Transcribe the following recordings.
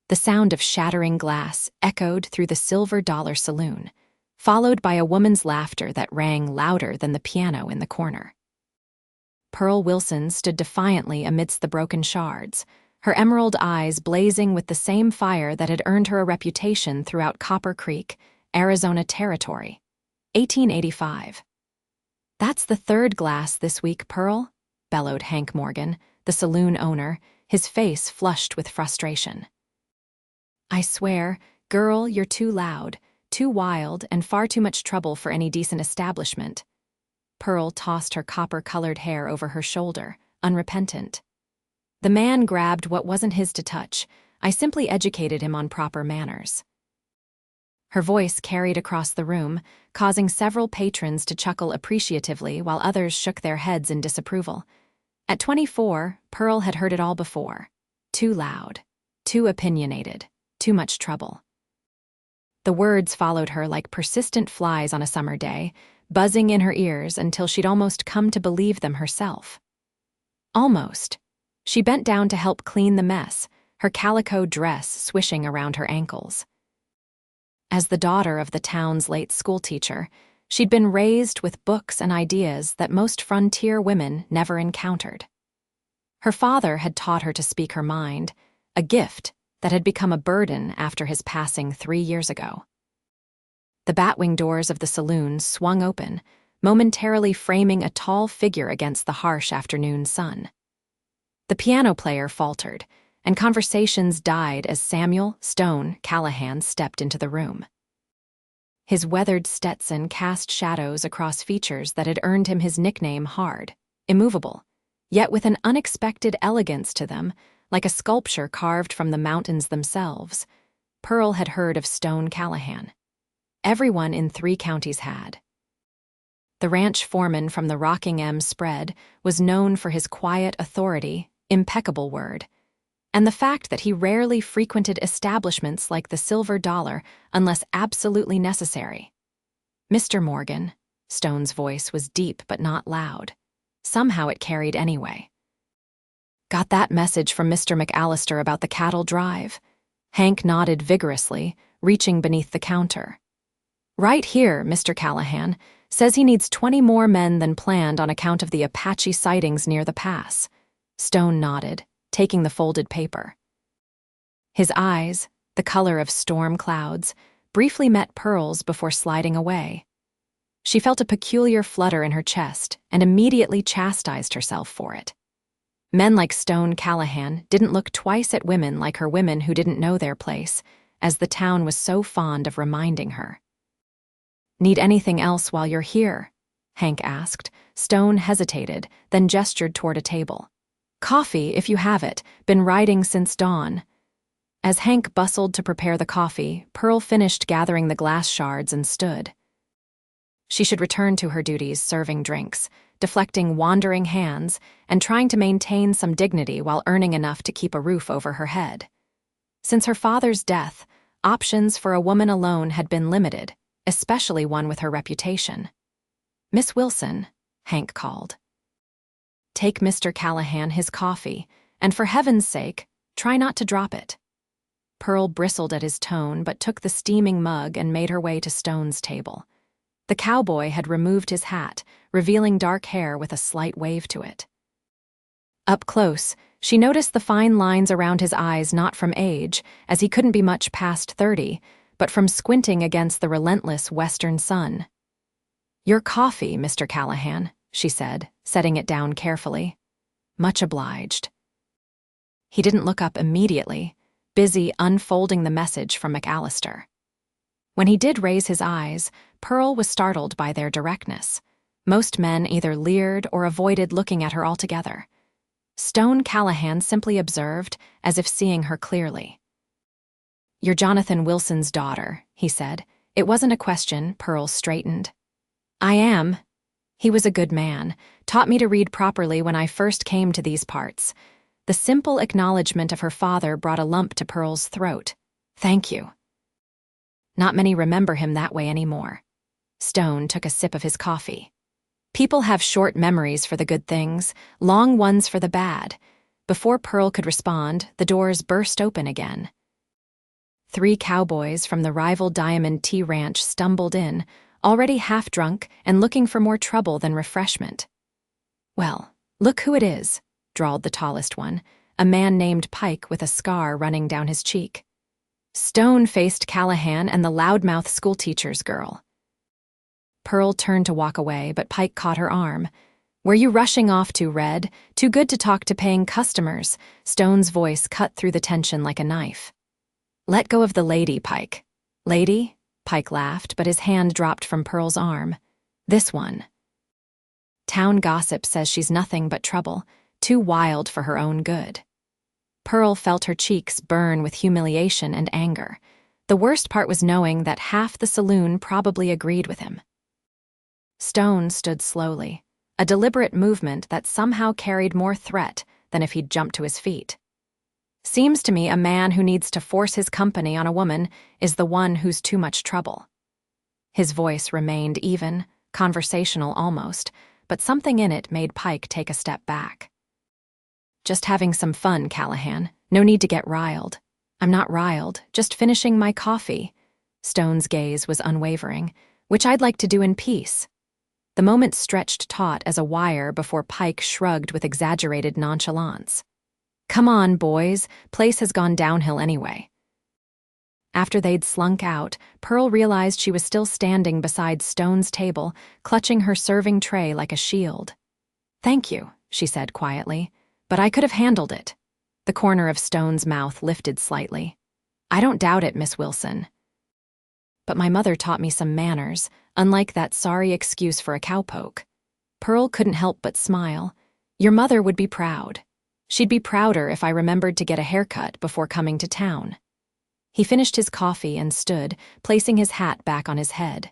The sound of shattering glass echoed through the silver dollar saloon, followed by a woman's laughter that rang louder than the piano in the corner. Pearl Wilson stood defiantly amidst the broken shards, her emerald eyes blazing with the same fire that had earned her a reputation throughout Copper Creek, Arizona Territory. 1885. "That's the third glass this week, Pearl," bellowed Hank Morgan, the saloon owner, his face flushed with frustration. "I swear, girl, you're too loud, too wild, and far too much trouble for any decent establishment." Pearl tossed her copper-colored hair over her shoulder, unrepentant. "The man grabbed what wasn't his to touch. I simply educated him on proper manners." Her voice carried across the room, causing several patrons to chuckle appreciatively while others shook their heads in disapproval. At 24, Pearl had heard it all before. Too loud, too opinionated, too much trouble. The words followed her like persistent flies on a summer day, buzzing in her ears until she'd almost come to believe them herself. Almost. She bent down to help clean the mess, her calico dress swishing around her ankles. As the daughter of the town's late schoolteacher, she'd been raised with books and ideas that most frontier women never encountered. Her father had taught her to speak her mind, a gift that had become a burden after his passing 3 years ago. The batwing doors of the saloon swung open, momentarily framing a tall figure against the harsh afternoon sun. The piano player faltered, and conversations died as Samuel Stone Callahan stepped into the room. His weathered Stetson cast shadows across features that had earned him his nickname hard, immovable, yet with an unexpected elegance to them, like a sculpture carved from the mountains themselves. Pearl had heard of Stone Callahan. Everyone in 3 counties had. The ranch foreman from the Rockingham spread was known for his quiet authority, impeccable word, and the fact that he rarely frequented establishments like the Silver Dollar unless absolutely necessary. "Mr. Morgan," Stone's voice was deep but not loud. Somehow it carried anyway. "Got that message from Mr. McAllister about the cattle drive?" Hank nodded vigorously, reaching beneath the counter. "Right here, Mr. Callahan. Says he needs 20 more men than planned on account of the Apache sightings near the pass." Stone nodded, taking the folded paper. His eyes, the color of storm clouds, briefly met Pearl's before sliding away. She felt a peculiar flutter in her chest and immediately chastised herself for it. Men like Stone Callahan didn't look twice at women like her women who didn't know their place, as the town was so fond of reminding her. "Need anything else while you're here?" Hank asked. Stone hesitated, then gestured toward a table. "Coffee, if you have it. Been riding since dawn." As Hank bustled to prepare the coffee, Pearl finished gathering the glass shards and stood. She should return to her duties serving drinks, deflecting wandering hands, and trying to maintain some dignity while earning enough to keep a roof over her head. Since her father's death, options for a woman alone had been limited, especially one with her reputation. "Miss Wilson," Hank called. "Take Mr. Callahan his coffee, and for heaven's sake, try not to drop it." Pearl bristled at his tone but took the steaming mug and made her way to Stone's table. The cowboy had removed his hat, revealing dark hair with a slight wave to it. Up close, she noticed the fine lines around his eyes not from age, as he couldn't be much past 30, but from squinting against the relentless western sun. "Your coffee, Mr. Callahan," she said, setting it down carefully. "Much obliged." He didn't look up immediately, busy unfolding the message from McAllister. When he did raise his eyes, Pearl was startled by their directness. Most men either leered or avoided looking at her altogether. Stone Callahan simply observed, as if seeing her clearly. "You're Jonathan Wilson's daughter," he said. It wasn't a question. Pearl straightened. "I am. He was a good man, taught me to read properly when I first came to these parts." The simple acknowledgement of her father brought a lump to Pearl's throat. "Thank you." Not many remember him that way anymore. Stone took a sip of his coffee. People have short memories for the good things, long ones for the bad. Before Pearl could respond, the doors burst open again. 3 cowboys from the rival Diamond Tea Ranch stumbled in, already half-drunk and looking for more trouble than refreshment. "Well, look who it is," drawled the tallest one, a man named Pike with a scar running down his cheek. "Stone-faced Callahan and the loudmouth schoolteacher's girl." Pearl turned to walk away, but Pike caught her arm. "Where you rushing off to, Red? Too good to talk to paying customers." Stone's voice cut through the tension like a knife. "Let go of the lady, Pike." "Lady?" Pike laughed, but his hand dropped from Pearl's arm. "This one. Town gossip says she's nothing but trouble, too wild for her own good." Pearl felt her cheeks burn with humiliation and anger. The worst part was knowing that half the saloon probably agreed with him. Stone stood slowly, a deliberate movement that somehow carried more threat than if he'd jumped to his feet. "Seems to me a man who needs to force his company on a woman is the one who's too much trouble." His voice remained even, conversational almost, but something in it made Pike take a step back. "Just having some fun, Callahan. No need to get riled." "I'm not riled, just finishing my coffee." Stone's gaze was unwavering. "Which I'd like to do in peace." The moment stretched taut as a wire before Pike shrugged with exaggerated nonchalance. "Come on, boys, place has gone downhill anyway." After they'd slunk out, Pearl realized she was still standing beside Stone's table, clutching her serving tray like a shield. "Thank you," she said quietly, "but I could have handled it." The corner of Stone's mouth lifted slightly. "I don't doubt it, Miss Wilson. But my mother taught me some manners, unlike that sorry excuse for a cowpoke." Pearl couldn't help but smile. "Your mother would be proud. She'd be prouder if I remembered to get a haircut before coming to town." He finished his coffee and stood, placing his hat back on his head.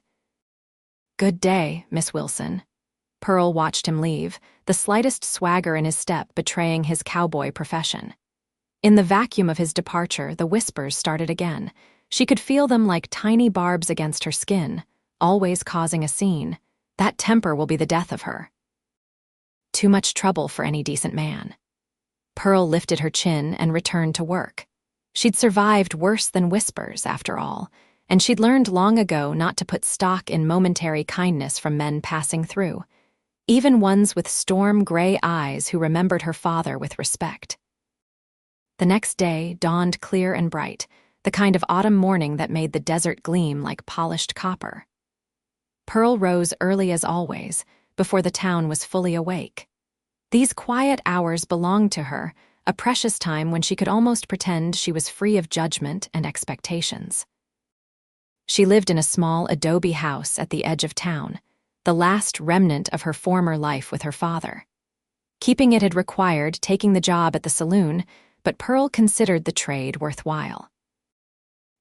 "Good day, Miss Wilson." Pearl watched him leave, the slightest swagger in his step betraying his cowboy profession. In the vacuum of his departure, the whispers started again. She could feel them like tiny barbs against her skin, always causing a scene. That temper will be the death of her. Too much trouble for any decent man. Pearl lifted her chin and returned to work. She'd survived worse than whispers, after all, and she'd learned long ago not to put stock in momentary kindness from men passing through, even ones with storm-gray eyes who remembered her father with respect. The next day dawned clear and bright, the kind of autumn morning that made the desert gleam like polished copper. Pearl rose early as always, before the town was fully awake. These quiet hours belonged to her, a precious time when she could almost pretend she was free of judgment and expectations. She lived in a small adobe house at the edge of town, the last remnant of her former life with her father. Keeping it had required taking the job at the saloon, but Pearl considered the trade worthwhile.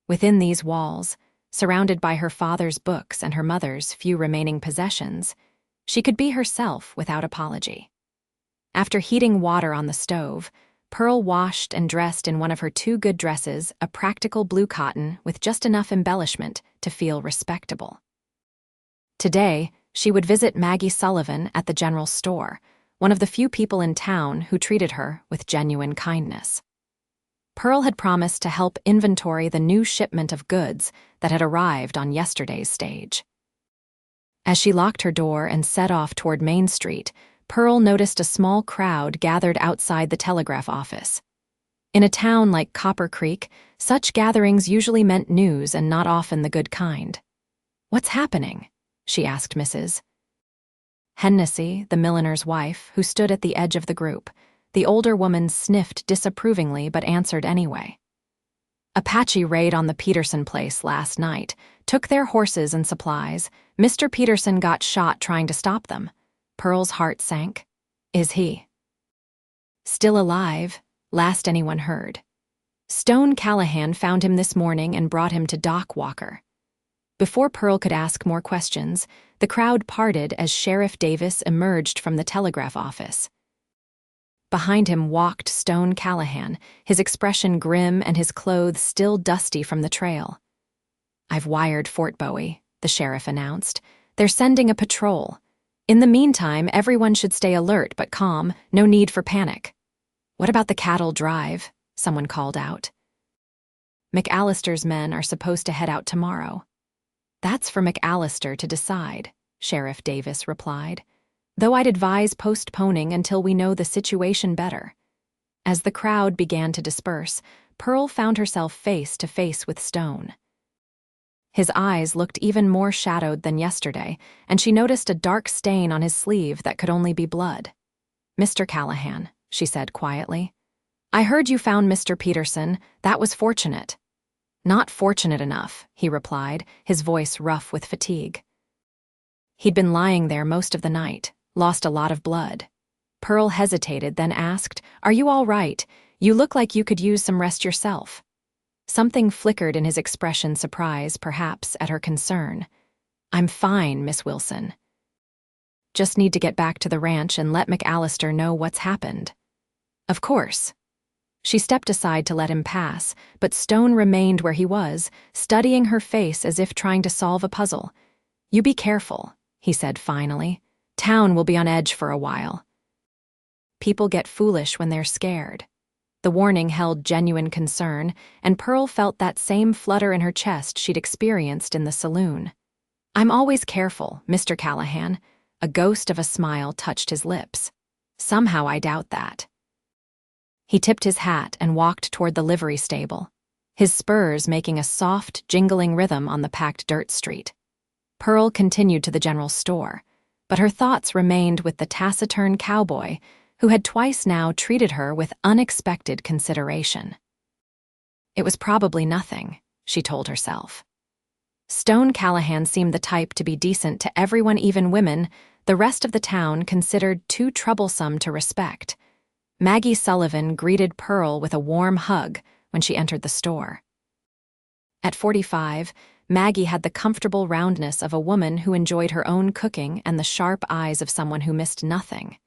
Within these walls, surrounded by her father's books and her mother's few remaining possessions, she could be herself without apology. After heating water on the stove, Pearl washed and dressed in one of her 2 good dresses, a practical blue cotton with just enough embellishment to feel respectable. Today, she would visit Maggie Sullivan at the general store, one of the few people in town who treated her with genuine kindness. Pearl had promised to help inventory the new shipment of goods that had arrived on yesterday's stage. As she locked her door and set off toward Main Street, Pearl noticed a small crowd gathered outside the telegraph office. In a town like Copper Creek, such gatherings usually meant news and not often the good kind. "What's happening?" she asked Mrs. Hennessy, the milliner's wife, who stood at the edge of the group. The older woman sniffed disapprovingly but answered anyway. "Apache raid on the Peterson place last night, took their horses and supplies. Mr. Peterson got shot trying to stop them." Pearl's heart sank. "Is he still alive?" Last anyone heard. Stone Callahan found him this morning and brought him to Dock Walker. Before Pearl could ask more questions, the crowd parted as Sheriff Davis emerged from the telegraph office. Behind him walked Stone Callahan, his expression grim and his clothes still dusty from the trail. "I've wired Fort Bowie," the sheriff announced. "They're sending a patrol. In the meantime, everyone should stay alert but calm, no need for panic." "What about the cattle drive?" someone called out. McAllister's men are supposed to head out tomorrow. That's for McAllister to decide, Sheriff Davis replied, though I'd advise postponing until we know the situation better. As the crowd began to disperse, Pearl found herself face to face with Stone. His eyes looked even more shadowed than yesterday, and she noticed a dark stain on his sleeve that could only be blood. "Mr. Callahan," she said quietly, "I heard you found Mr. Peterson. That was fortunate." "Not fortunate enough," he replied, his voice rough with fatigue. He'd been lying there most of the night, lost a lot of blood. Pearl hesitated, then asked, "Are you all right? You look like you could use some rest yourself." Something flickered in his expression, surprise, perhaps, at her concern. "I'm fine, Miss Wilson. Just need to get back to the ranch and let McAllister know what's happened." "Of course." She stepped aside to let him pass, but Stone remained where he was, studying her face as if trying to solve a puzzle. "You be careful," he said finally. "Town will be on edge for a while." People get foolish when they're scared. The warning held genuine concern, and Pearl felt that same flutter in her chest she'd experienced in the saloon. "I'm always careful, Mr. Callahan." A ghost of a smile touched his lips. "Somehow I doubt that." He tipped his hat and walked toward the livery stable, his spurs making a soft, jingling rhythm on the packed dirt street. Pearl continued to the general store, but her thoughts remained with the taciturn cowboy who had twice now treated her with unexpected consideration. It was probably nothing, she told herself. Stone Callahan seemed the type to be decent to everyone, even women the rest of the town considered too troublesome to respect. Maggie Sullivan greeted Pearl with a warm hug when she entered the store. At 45, Maggie had the comfortable roundness of a woman who enjoyed her own cooking and the sharp eyes of someone who missed nothing.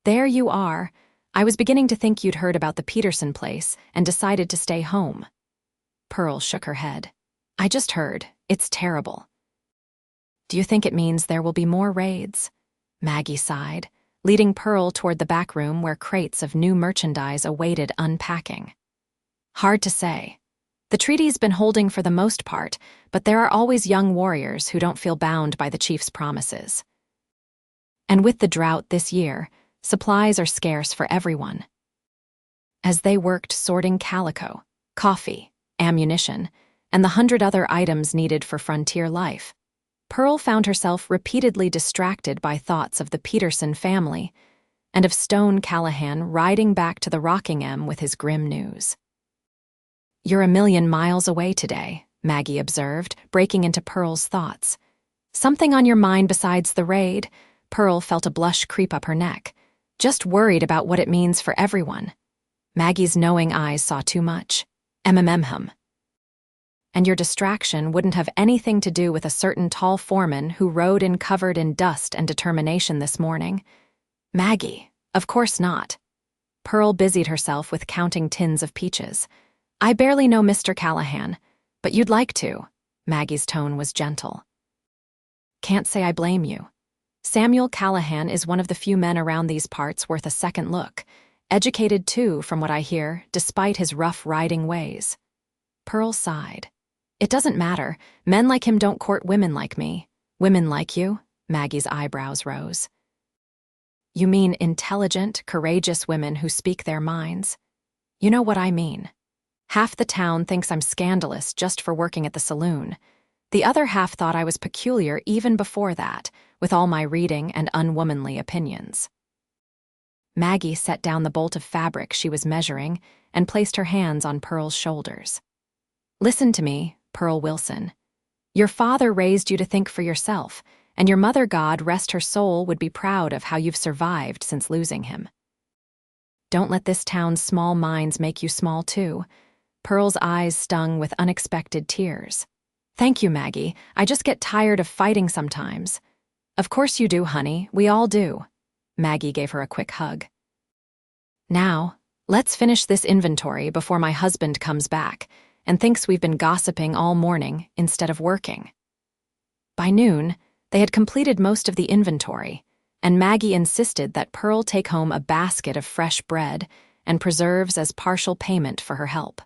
"There you are. I was beginning to think you'd heard about the Peterson place and decided to stay home." Pearl shook her head. "I just heard. It's terrible." "Do you think it means there will be more raids?" Maggie sighed, leading Pearl toward the back room where crates of new merchandise awaited unpacking. "Hard to say. The treaty's been holding for the most part, but there are always young warriors who don't feel bound by the chief's promises. And with the drought this year, supplies are scarce for everyone." As they worked sorting calico, coffee, ammunition, and the 100 other items needed for frontier life, Pearl found herself repeatedly distracted by thoughts of the Peterson family and of Stone Callahan riding back to the Rockingham with his grim news. "You're a million miles away today," Maggie observed, breaking into Pearl's thoughts. "Something on your mind besides the raid?" Pearl felt a blush creep up her neck. "Just worried about what it means for everyone." Maggie's knowing eyes saw too much. "Hum. And your distraction wouldn't have anything to do with a certain tall foreman who rode in covered in dust and determination this morning?" "Maggie, of course not." Pearl busied herself with counting tins of peaches. "I barely know Mr. Callahan, but you'd like to." Maggie's tone was gentle. "Can't say I blame you. Samuel Callahan is one of the few men around these parts worth a second look. Educated, too, from what I hear, despite his rough riding ways." Pearl sighed. "It doesn't matter. Men like him don't court women like me." "Women like you?" Maggie's eyebrows rose. "You mean intelligent, courageous women who speak their minds?" "You know what I mean. Half the town thinks I'm scandalous just for working at the saloon. The other half thought I was peculiar even before that, with all my reading and unwomanly opinions." Maggie set down the bolt of fabric she was measuring and placed her hands on Pearl's shoulders. "Listen to me, Pearl Wilson. Your father raised you to think for yourself, and your mother, God rest her soul, would be proud of how you've survived since losing him. Don't let this town's small minds make you small too." Pearl's eyes stung with unexpected tears. "Thank you, Maggie. I just get tired of fighting sometimes." "Of course you do, honey. We all do." Maggie gave her a quick hug. "Now, let's finish this inventory before my husband comes back and thinks we've been gossiping all morning instead of working." By noon, they had completed most of the inventory, and Maggie insisted that Pearl take home a basket of fresh bread and preserves as partial payment for her help.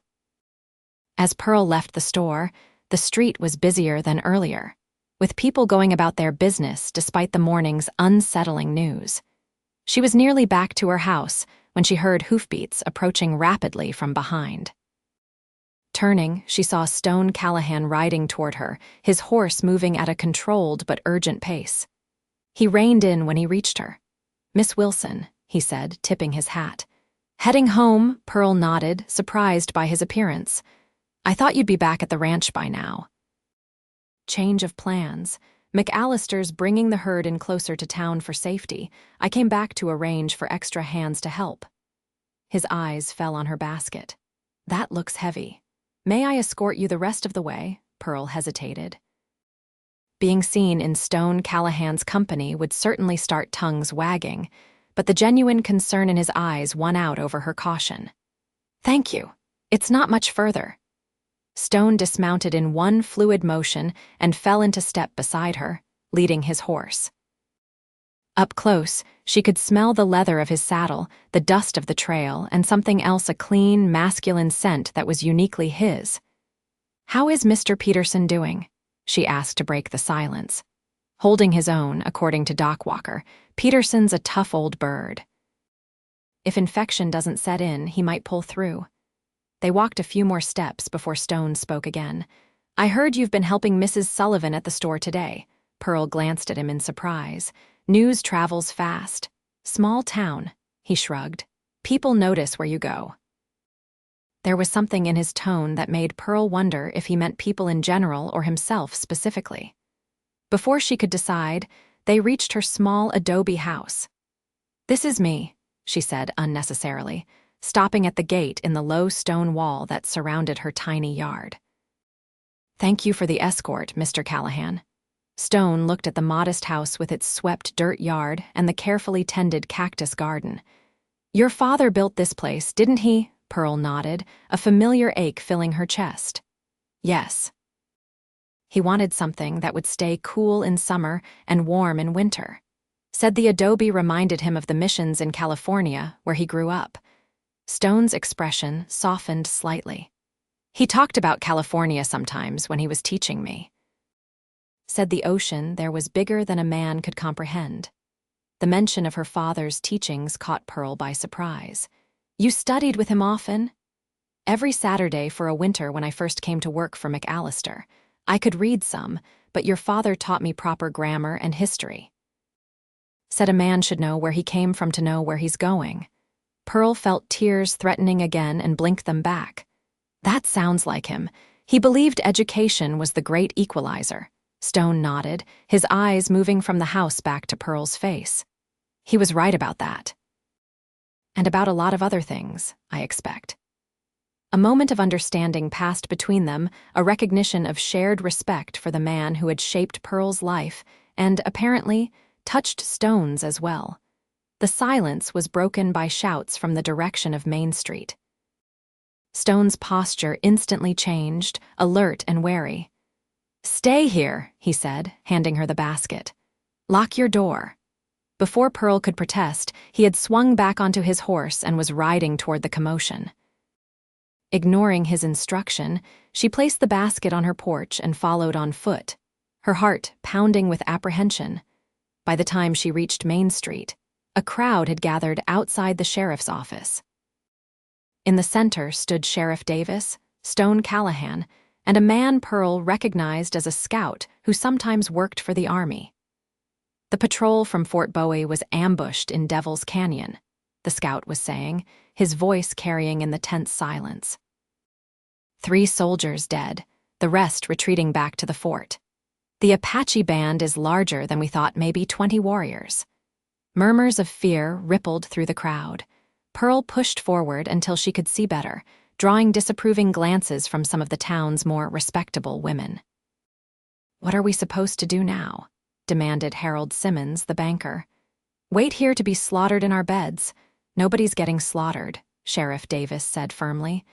As Pearl left the store, the street was busier than earlier, with people going about their business despite the morning's unsettling news. She was nearly back to her house when she heard hoofbeats approaching rapidly from behind. Turning, she saw Stone Callahan riding toward her, his horse moving at a controlled but urgent pace. He reined in when he reached her. "Miss Wilson," he said, tipping his hat. "Heading home," Pearl nodded, surprised by his appearance. "I thought you'd be back at the ranch by now." Change of plans. McAllister's bringing the herd in closer to town for safety. I came back to arrange for extra hands to help. His eyes fell on her basket. "That looks heavy. May I escort you the rest of the way?" Pearl hesitated. Being seen in Stone Callahan's company would certainly start tongues wagging, but the genuine concern in his eyes won out over her caution. "Thank you. It's not much further." Stone dismounted in one fluid motion and fell into step beside her, leading his horse. Up close, she could smell the leather of his saddle, the dust of the trail, and something else, a clean, masculine scent that was uniquely his. "How is Mr. Peterson doing?" she asked to break the silence. Holding his own, according to Doc Walker, Peterson's a tough old bird. If infection doesn't set in, he might pull through. They walked a few more steps before Stone spoke again. "I heard you've been helping Mrs. Sullivan at the store today." Pearl glanced at him in surprise. "News travels fast." "Small town," he shrugged. "People notice where you go." There was something in his tone that made Pearl wonder if he meant people in general or himself specifically. Before she could decide, they reached her small adobe house. "This is me," she said unnecessarily, stopping at the gate in the low stone wall that surrounded her tiny yard. "Thank you for the escort, Mr. Callahan." Stone looked at the modest house with its swept dirt yard and the carefully tended cactus garden. "Your father built this place, didn't he?" Pearl nodded, a familiar ache filling her chest. "Yes." He wanted something that would stay cool in summer and warm in winter. Said the adobe reminded him of the missions in California, where he grew up. Stone's expression softened slightly. "He talked about California sometimes when he was teaching me." Said the ocean there was bigger than a man could comprehend. The mention of her father's teachings caught Pearl by surprise. "You studied with him often?" "Every Saturday for a winter when I first came to work for McAllister. I could read some, but your father taught me proper grammar and history." Said a man should know where he came from to know where he's going. Pearl felt tears threatening again and blinked them back. That sounds like him. He believed education was the great equalizer. Stone nodded, his eyes moving from the house back to Pearl's face. He was right about that. And about a lot of other things, I expect. A moment of understanding passed between them, a recognition of shared respect for the man who had shaped Pearl's life and, apparently, touched Stone's as well. The silence was broken by shouts from the direction of Main Street. Stone's posture instantly changed, alert and wary. "Stay here," he said, handing her the basket. "Lock your door." Before Pearl could protest, he had swung back onto his horse and was riding toward the commotion. Ignoring his instruction, she placed the basket on her porch and followed on foot, her heart pounding with apprehension. By the time she reached Main Street, a crowd had gathered outside the sheriff's office. In the center stood Sheriff Davis, Stone Callahan, and a man Pearl recognized as a scout who sometimes worked for the Army. The patrol from Fort Bowie was ambushed in Devil's Canyon, the scout was saying, his voice carrying in the tense silence. 3 soldiers dead, the rest retreating back to the fort. The Apache band is larger than we thought, maybe 20 warriors. Murmurs of fear rippled through the crowd. Pearl pushed forward until she could see better, drawing disapproving glances from some of the town's more respectable women. "What are we supposed to do now?" demanded Harold Simmons, the banker. "Wait here to be slaughtered in our beds." "Nobody's getting slaughtered," Sheriff Davis said firmly.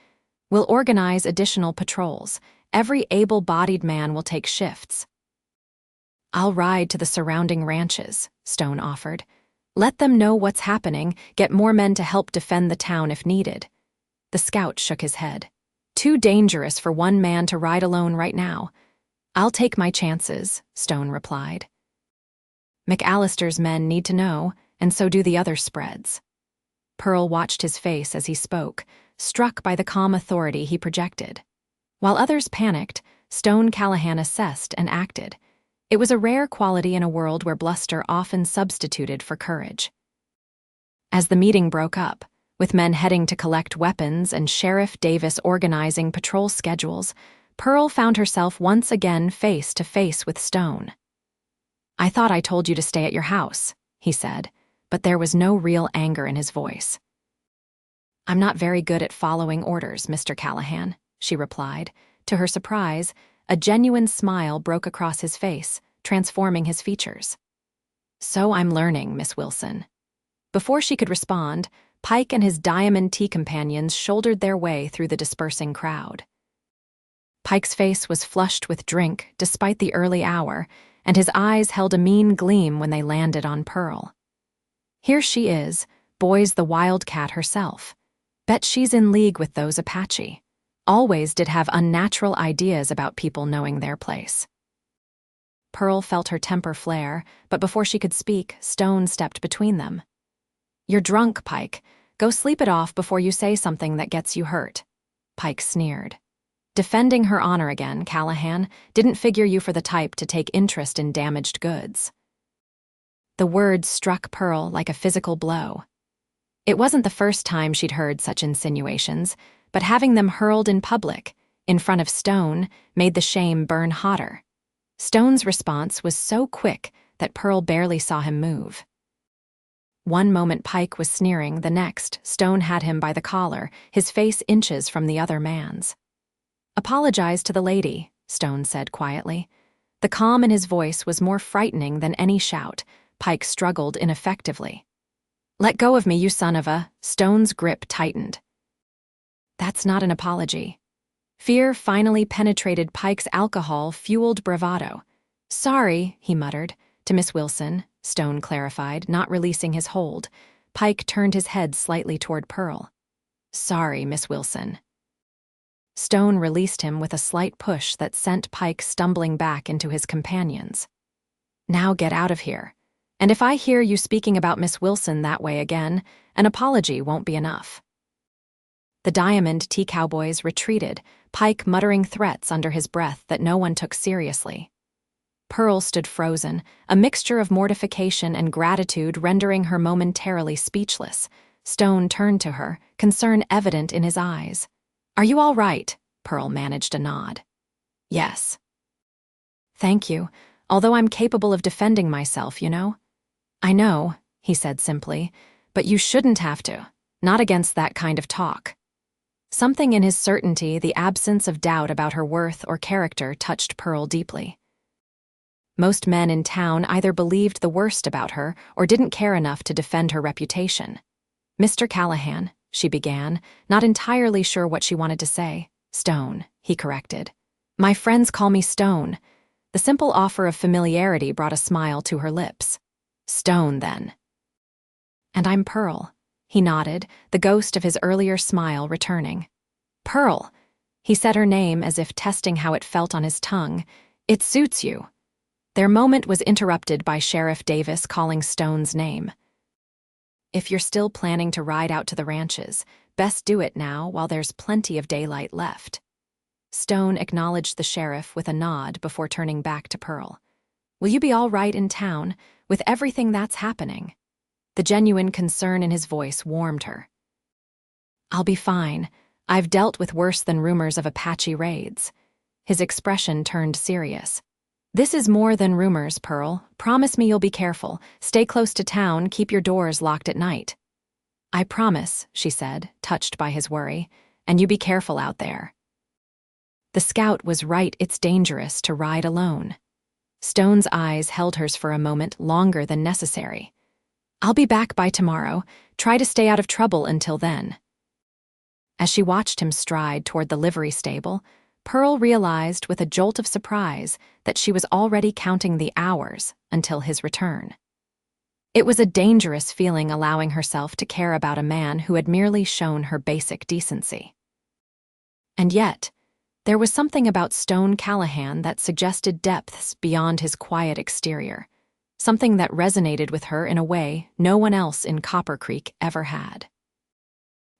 "We'll organize additional patrols. Every able-bodied man will take shifts." "I'll ride to the surrounding ranches," Stone offered. "Let them know what's happening, get more men to help defend the town if needed." The scout shook his head. Too dangerous for one man to ride alone right now. I'll take my chances, Stone replied. McAllister's men need to know, and so do the other spreads. Pearl watched his face as he spoke, struck by the calm authority he projected. While others panicked, Stone Callahan assessed and acted. It was a rare quality in a world where bluster often substituted for courage. As the meeting broke up, with men heading to collect weapons and Sheriff Davis organizing patrol schedules, Pearl found herself once again face to face with Stone. "I thought I told you to stay at your house," he said, but there was no real anger in his voice. "I'm not very good at following orders, Mr. Callahan," she replied. To her surprise, a genuine smile broke across his face, transforming his features. "So I'm learning, Miss Wilson." Before she could respond, Pike and his Diamond Tea companions shouldered their way through the dispersing crowd. Pike's face was flushed with drink despite the early hour, and his eyes held a mean gleam when they landed on Pearl. "Here she is, Boys the Wildcat herself. Bet she's in league with those Apache. Always did have unnatural ideas about people knowing their place." Pearl felt her temper flare, but before she could speak, Stone stepped between them. "You're drunk, Pike. Go sleep it off before you say something that gets you hurt." Pike sneered. "Defending her honor again, Callahan. Didn't figure you for the type to take interest in damaged goods." The words struck Pearl like a physical blow. It wasn't the first time she'd heard such insinuations, but having them hurled in public, in front of Stone, made the shame burn hotter. Stone's response was so quick that Pearl barely saw him move. One moment Pike was sneering, the next, Stone had him by the collar, his face inches from the other man's. "Apologize to the lady," Stone said quietly. The calm in his voice was more frightening than any shout. Pike struggled ineffectively. "Let go of me, you son of a..." Stone's grip tightened. "That's not an apology." Fear finally penetrated Pike's alcohol-fueled bravado. "Sorry," he muttered. "To Miss Wilson," Stone clarified, not releasing his hold. Pike turned his head slightly toward Pearl. "Sorry, Miss Wilson." Stone released him with a slight push that sent Pike stumbling back into his companions. "Now get out of here. And if I hear you speaking about Miss Wilson that way again, an apology won't be enough." The Diamond Tea Cowboys retreated, Pike muttering threats under his breath that no one took seriously. Pearl stood frozen, a mixture of mortification and gratitude rendering her momentarily speechless. Stone turned to her, concern evident in his eyes. "Are you all right?" Pearl managed a nod. "Yes." "Thank you, although I'm capable of defending myself, you know." "I know," he said simply, "but you shouldn't have to. Not against that kind of talk." Something in his certainty, the absence of doubt about her worth or character, touched Pearl deeply. Most men in town either believed the worst about her or didn't care enough to defend her reputation. "Mr. Callahan," she began, not entirely sure what she wanted to say. "Stone," he corrected. "My friends call me Stone." The simple offer of familiarity brought a smile to her lips. "Stone, then." "And I'm Pearl." He nodded, the ghost of his earlier smile returning. "Pearl." He said her name as if testing how it felt on his tongue. "It suits you." Their moment was interrupted by Sheriff Davis calling Stone's name. "If you're still planning to ride out to the ranches, best do it now while there's plenty of daylight left." Stone acknowledged the sheriff with a nod before turning back to Pearl. "Will you be all right in town, with everything that's happening?" The genuine concern in his voice warmed her. "I'll be fine. I've dealt with worse than rumors of Apache raids." His expression turned serious. "This is more than rumors, Pearl. Promise me you'll be careful. Stay close to town, keep your doors locked at night." "I promise," she said, touched by his worry. "And you be careful out there." The scout was right, it's dangerous to ride alone. Stone's eyes held hers for a moment longer than necessary. "I'll be back by tomorrow. Try to stay out of trouble until then." As she watched him stride toward the livery stable, Pearl realized with a jolt of surprise that she was already counting the hours until his return. It was a dangerous feeling, allowing herself to care about a man who had merely shown her basic decency. And yet, there was something about Stone Callahan that suggested depths beyond his quiet exterior, something that resonated with her in a way no one else in Copper Creek ever had.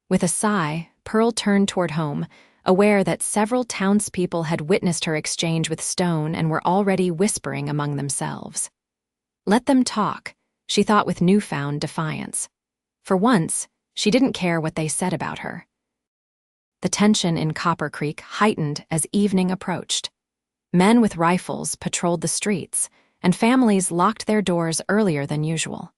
With a sigh, Pearl turned toward home, aware that several townspeople had witnessed her exchange with Stone and were already whispering among themselves. Let them talk, she thought with newfound defiance. For once, she didn't care what they said about her. The tension in Copper Creek heightened as evening approached. Men with rifles patrolled the streets, and families locked their doors earlier than usual.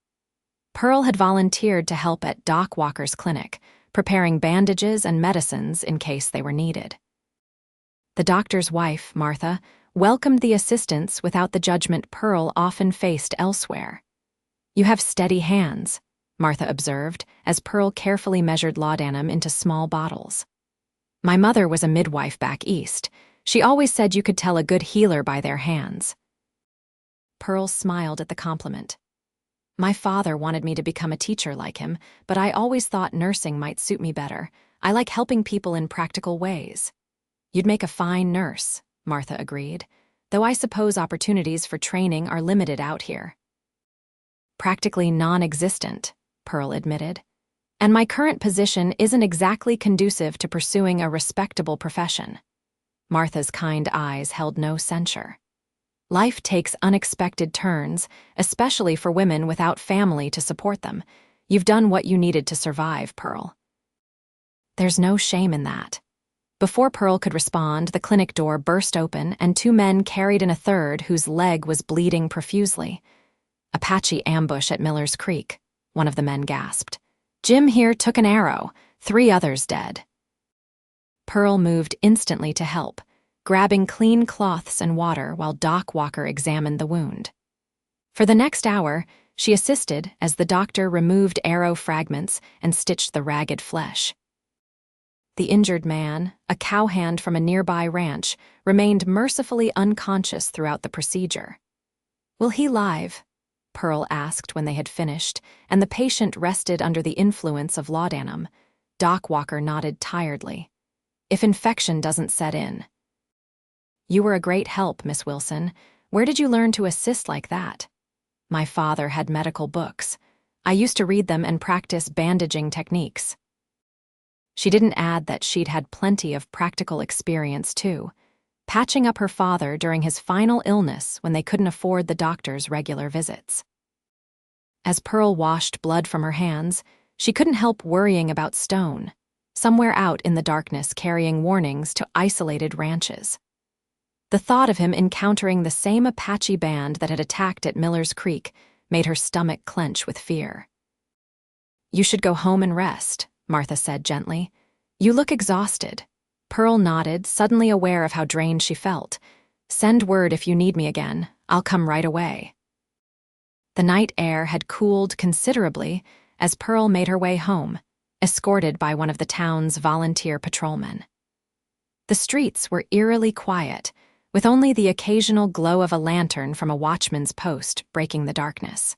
Pearl had volunteered to help at Doc Walker's clinic, preparing bandages and medicines in case they were needed. The doctor's wife, Martha, welcomed the assistance without the judgment Pearl often faced elsewhere. "You have steady hands," Martha observed as Pearl carefully measured laudanum into small bottles. "My mother was a midwife back east. She always said you could tell a good healer by their hands." Pearl smiled at the compliment. "My father wanted me to become a teacher like him, but I always thought nursing might suit me better. I like helping people in practical ways." "You'd make a fine nurse," Martha agreed, "though I suppose opportunities for training are limited out here." "Practically non-existent," Pearl admitted. "And my current position isn't exactly conducive to pursuing a respectable profession." Martha's kind eyes held no censure. "Life takes unexpected turns, especially for women without family to support them. You've done what you needed to survive, Pearl." "There's no shame in that." Before Pearl could respond, the clinic door burst open and two men carried in a third whose leg was bleeding profusely. "Apache ambush at Miller's Creek," one of the men gasped. "Jim here took an arrow, 3 others dead." Pearl moved instantly to help, grabbing clean cloths and water while Doc Walker examined the wound. For the next hour, she assisted as the doctor removed arrow fragments and stitched the ragged flesh. The injured man, a cowhand from a nearby ranch, remained mercifully unconscious throughout the procedure. "Will he live?" Pearl asked when they had finished, and the patient rested under the influence of laudanum. Doc Walker nodded tiredly. "If infection doesn't set in." "You were a great help, Miss Wilson. Where did you learn to assist like that?" "My father had medical books. I used to read them and practice bandaging techniques." She didn't add that she'd had plenty of practical experience, too, patching up her father during his final illness when they couldn't afford the doctor's regular visits. As Pearl washed blood from her hands, she couldn't help worrying about Stone, somewhere out in the darkness carrying warnings to isolated ranches. The thought of him encountering the same Apache band that had attacked at Miller's Creek made her stomach clench with fear. "You should go home and rest," Martha said gently. "You look exhausted." Pearl nodded, suddenly aware of how drained she felt. "Send word if you need me again. I'll come right away." The night air had cooled considerably as Pearl made her way home, escorted by one of the town's volunteer patrolmen. The streets were eerily quiet, with only the occasional glow of a lantern from a watchman's post breaking the darkness.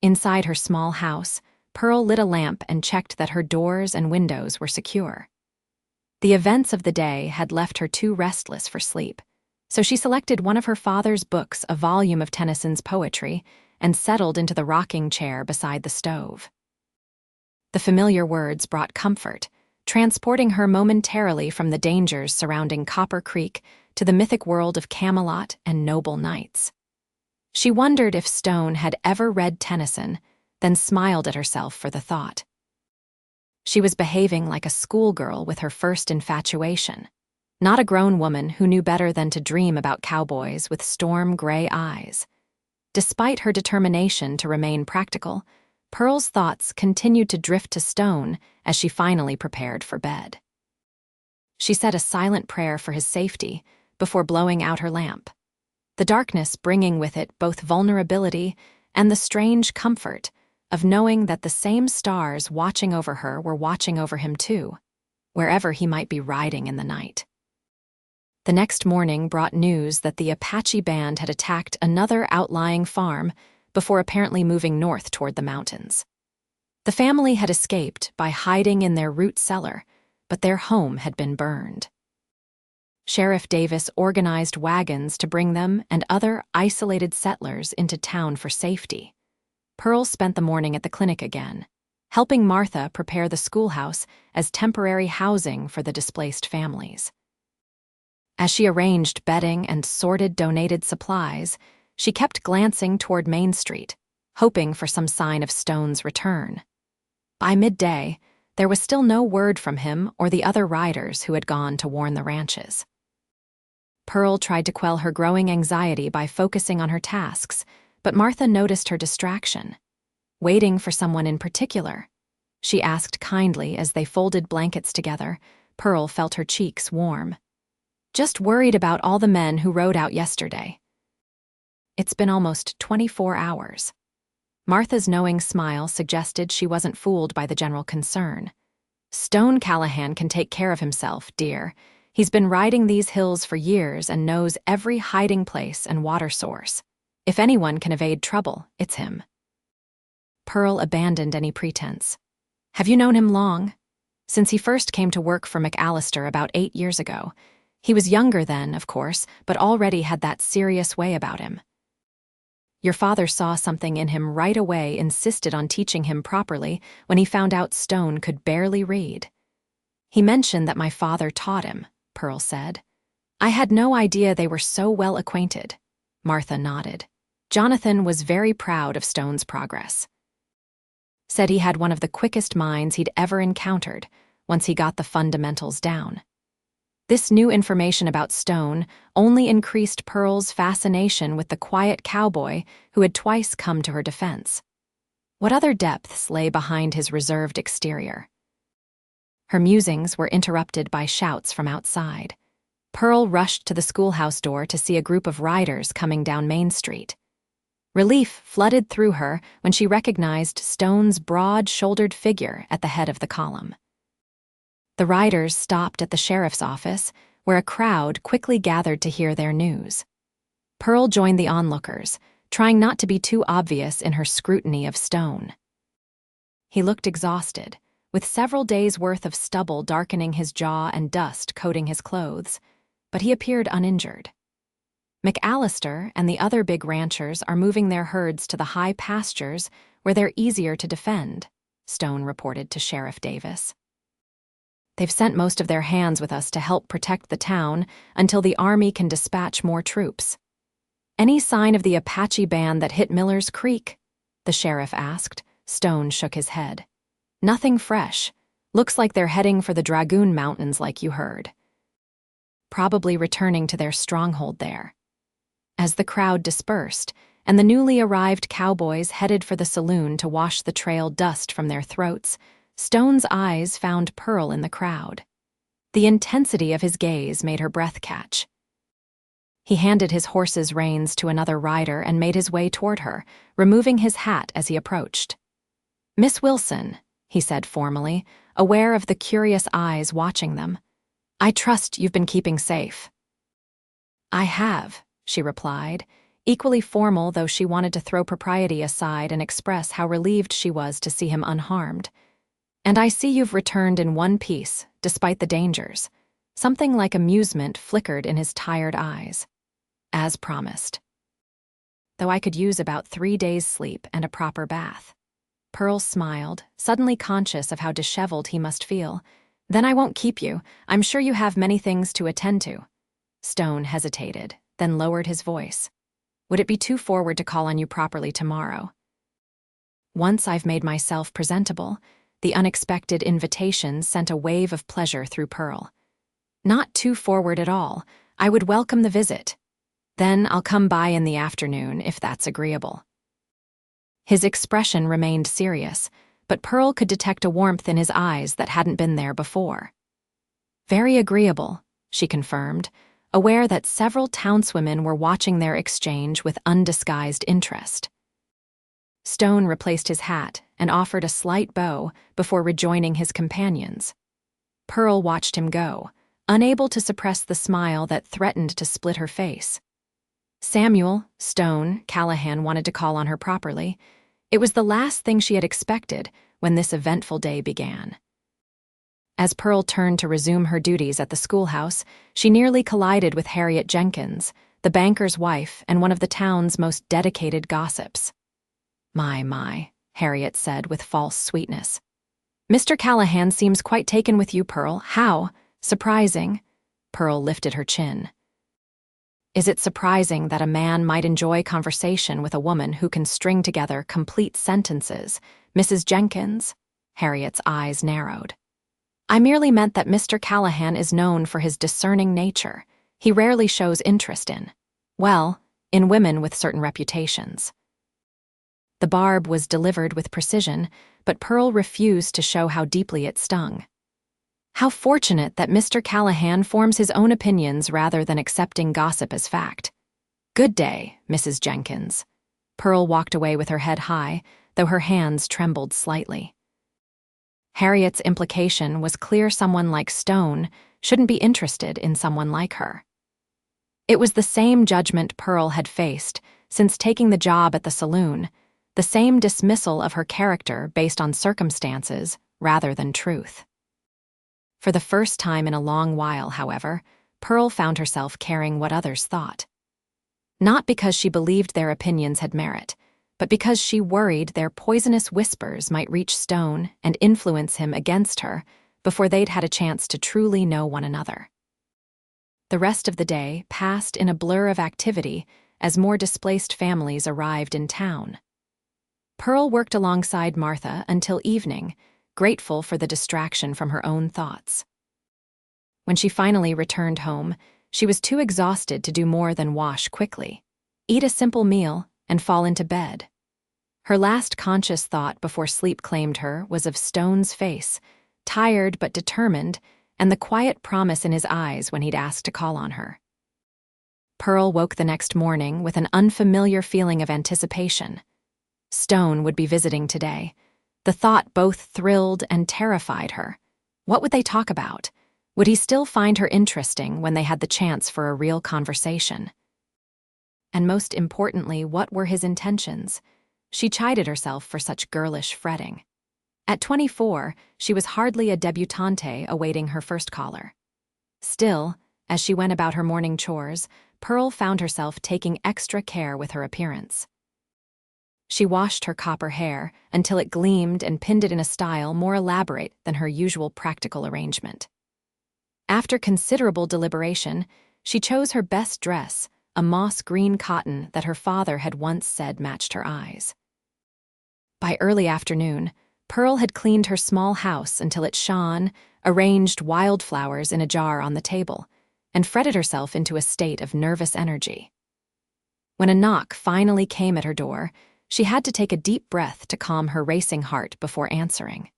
Inside her small house, Pearl lit a lamp and checked that her doors and windows were secure. The events of the day had left her too restless for sleep, so she selected one of her father's books, a volume of Tennyson's poetry, and settled into the rocking chair beside the stove. The familiar words brought comfort, transporting her momentarily from the dangers surrounding Copper Creek to the mythic world of Camelot and noble knights. She wondered if Stone had ever read Tennyson, then smiled at herself for the thought. She was behaving like a schoolgirl with her first infatuation, not a grown woman who knew better than to dream about cowboys with storm-gray eyes. Despite her determination to remain practical, Pearl's thoughts continued to drift to Stone as she finally prepared for bed. She said a silent prayer for his safety before blowing out her lamp, the darkness bringing with it both vulnerability and the strange comfort of knowing that the same stars watching over her were watching over him too, wherever he might be riding in the night. The next morning brought news that the Apache band had attacked another outlying farm before apparently moving north toward the mountains. The family had escaped by hiding in their root cellar, but their home had been burned. Sheriff Davis organized wagons to bring them and other isolated settlers into town for safety. Pearl spent the morning at the clinic again, helping Martha prepare the schoolhouse as temporary housing for the displaced families. As she arranged bedding and sorted donated supplies, she kept glancing toward Main Street, hoping for some sign of Stone's return. By midday, there was still no word from him or the other riders who had gone to warn the ranches. Pearl tried to quell her growing anxiety by focusing on her tasks, but Martha noticed her distraction. Waiting for someone in particular? She asked kindly as they folded blankets together. Pearl felt her cheeks warm. Just worried about all the men who rode out yesterday. It's been almost 24 hours. Martha's knowing smile suggested she wasn't fooled by the general concern. Stone Callahan can take care of himself, dear. He's been riding these hills for years and knows every hiding place and water source. If anyone can evade trouble, it's him. Pearl abandoned any pretense. Have you known him long? Since he first came to work for McAllister about 8 years ago. He was younger then, of course, but already had that serious way about him. Your father saw something in him right away, insisted on teaching him properly when he found out Stone could barely read. He mentioned that my father taught him, Pearl said. I had no idea they were so well acquainted. Martha nodded. Jonathan was very proud of Stone's progress. Said he had one of the quickest minds he'd ever encountered once he got the fundamentals down. This new information about Stone only increased Pearl's fascination with the quiet cowboy who had twice come to her defense. What other depths lay behind his reserved exterior? Her musings were interrupted by shouts from outside. Pearl rushed to the schoolhouse door to see a group of riders coming down Main Street. Relief flooded through her when she recognized Stone's broad-shouldered figure at the head of the column. The riders stopped at the sheriff's office, where a crowd quickly gathered to hear their news. Pearl joined the onlookers, trying not to be too obvious in her scrutiny of Stone. He looked exhausted, with several days' worth of stubble darkening his jaw and dust coating his clothes, but he appeared uninjured. McAllister and the other big ranchers are moving their herds to the high pastures where they're easier to defend, Stone reported to Sheriff Davis. They've sent most of their hands with us to help protect the town until the army can dispatch more troops. Any sign of the Apache band that hit Miller's Creek? The sheriff asked. Stone shook his head. Nothing fresh. Looks like they're heading for the Dragoon Mountains like you heard. Probably returning to their stronghold there. As the crowd dispersed, and the newly arrived cowboys headed for the saloon to wash the trail dust from their throats, Stone's eyes found Pearl in the crowd. The intensity of his gaze made her breath catch. He handed his horse's reins to another rider and made his way toward her, removing his hat as he approached. Miss Wilson, he said formally, aware of the curious eyes watching them. I trust you've been keeping safe. I have, she replied, equally formal though she wanted to throw propriety aside and express how relieved she was to see him unharmed. And I see you've returned in one piece, despite the dangers. Something like amusement flickered in his tired eyes. As promised. Though I could use about 3 days' sleep and a proper bath. Pearl smiled, suddenly conscious of how disheveled he must feel. Then I won't keep you. I'm sure you have many things to attend to. Stone hesitated, then lowered his voice. Would it be too forward to call on you properly tomorrow? Once I've made myself presentable, the unexpected invitation sent a wave of pleasure through Pearl. Not too forward at all. I would welcome the visit. Then I'll come by in the afternoon, if that's agreeable. His expression remained serious, but Pearl could detect a warmth in his eyes that hadn't been there before. Very agreeable, she confirmed, aware that several townswomen were watching their exchange with undisguised interest. Stone replaced his hat and offered a slight bow before rejoining his companions. Pearl watched him go, unable to suppress the smile that threatened to split her face. Samuel, Stone, Callahan wanted to call on her properly. It was the last thing she had expected when this eventful day began. As Pearl turned to resume her duties at the schoolhouse, she nearly collided with Harriet Jenkins, the banker's wife and one of the town's most dedicated gossips. My, Harriet said with false sweetness. Mr. Callahan seems quite taken with you, Pearl. How? Surprising. Pearl lifted her chin. Is it surprising that a man might enjoy conversation with a woman who can string together complete sentences, Mrs. Jenkins? Harriet's eyes narrowed. I merely meant that Mr. Callahan is known for his discerning nature. He rarely shows interest in women with certain reputations. The barb was delivered with precision, but Pearl refused to show how deeply it stung. How fortunate that Mr. Callahan forms his own opinions rather than accepting gossip as fact. Good day, Mrs. Jenkins. Pearl walked away with her head high, though her hands trembled slightly. Harriet's implication was clear. Someone like Stone shouldn't be interested in someone like her. It was the same judgment Pearl had faced since taking the job at the saloon, the same dismissal of her character based on circumstances rather than truth. For the first time in a long while, however, Pearl found herself caring what others thought. Not because she believed their opinions had merit, but because she worried their poisonous whispers might reach Stone and influence him against her before they'd had a chance to truly know one another. The rest of the day passed in a blur of activity as more displaced families arrived in town. Pearl worked alongside Martha until evening, grateful for the distraction from her own thoughts. When she finally returned home, she was too exhausted to do more than wash quickly, eat a simple meal, and fall into bed. Her last conscious thought before sleep claimed her was of Stone's face, tired but determined, and the quiet promise in his eyes when he'd asked to call on her. Pearl woke the next morning with an unfamiliar feeling of anticipation. Stone would be visiting today. The thought both thrilled and terrified her. What would they talk about? Would he still find her interesting when they had the chance for a real conversation? And most importantly, what were his intentions? She chided herself for such girlish fretting. At 24, she was hardly a debutante awaiting her first caller. Still, as she went about her morning chores, Pearl found herself taking extra care with her appearance. She washed her copper hair until it gleamed and pinned it in a style more elaborate than her usual practical arrangement. After considerable deliberation, she chose her best dress, a moss-green cotton that her father had once said matched her eyes. By early afternoon, Pearl had cleaned her small house until it shone, arranged wildflowers in a jar on the table, and fretted herself into a state of nervous energy. When a knock finally came at her door, she had to take a deep breath to calm her racing heart before answering.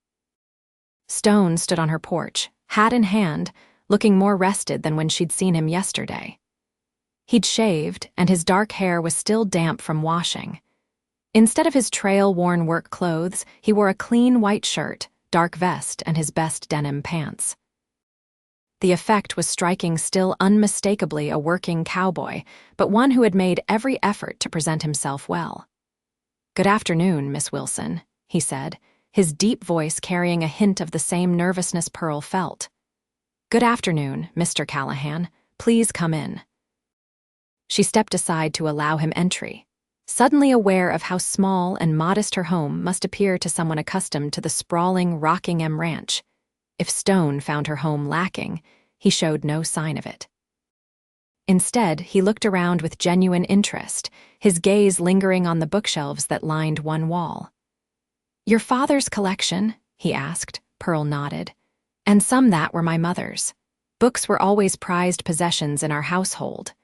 Stone stood on her porch, hat in hand, looking more rested than when she'd seen him yesterday. He'd shaved, and his dark hair was still damp from washing. Instead of his trail-worn work clothes, he wore a clean white shirt, dark vest, and his best denim pants. The effect was striking still unmistakably a working cowboy, but one who had made every effort to present himself well. "Good afternoon, Miss Wilson," he said, his deep voice carrying a hint of the same nervousness Pearl felt. "Good afternoon, Mr. Callahan. Please come in." She stepped aside to allow him entry, suddenly aware of how small and modest her home must appear to someone accustomed to the sprawling Rockingham ranch. If Stone found her home lacking, he showed no sign of it. Instead, he looked around with genuine interest, his gaze lingering on the bookshelves that lined one wall. "Your father's collection?" he asked. Pearl nodded. "And some that were my mother's. Books were always prized possessions in our household."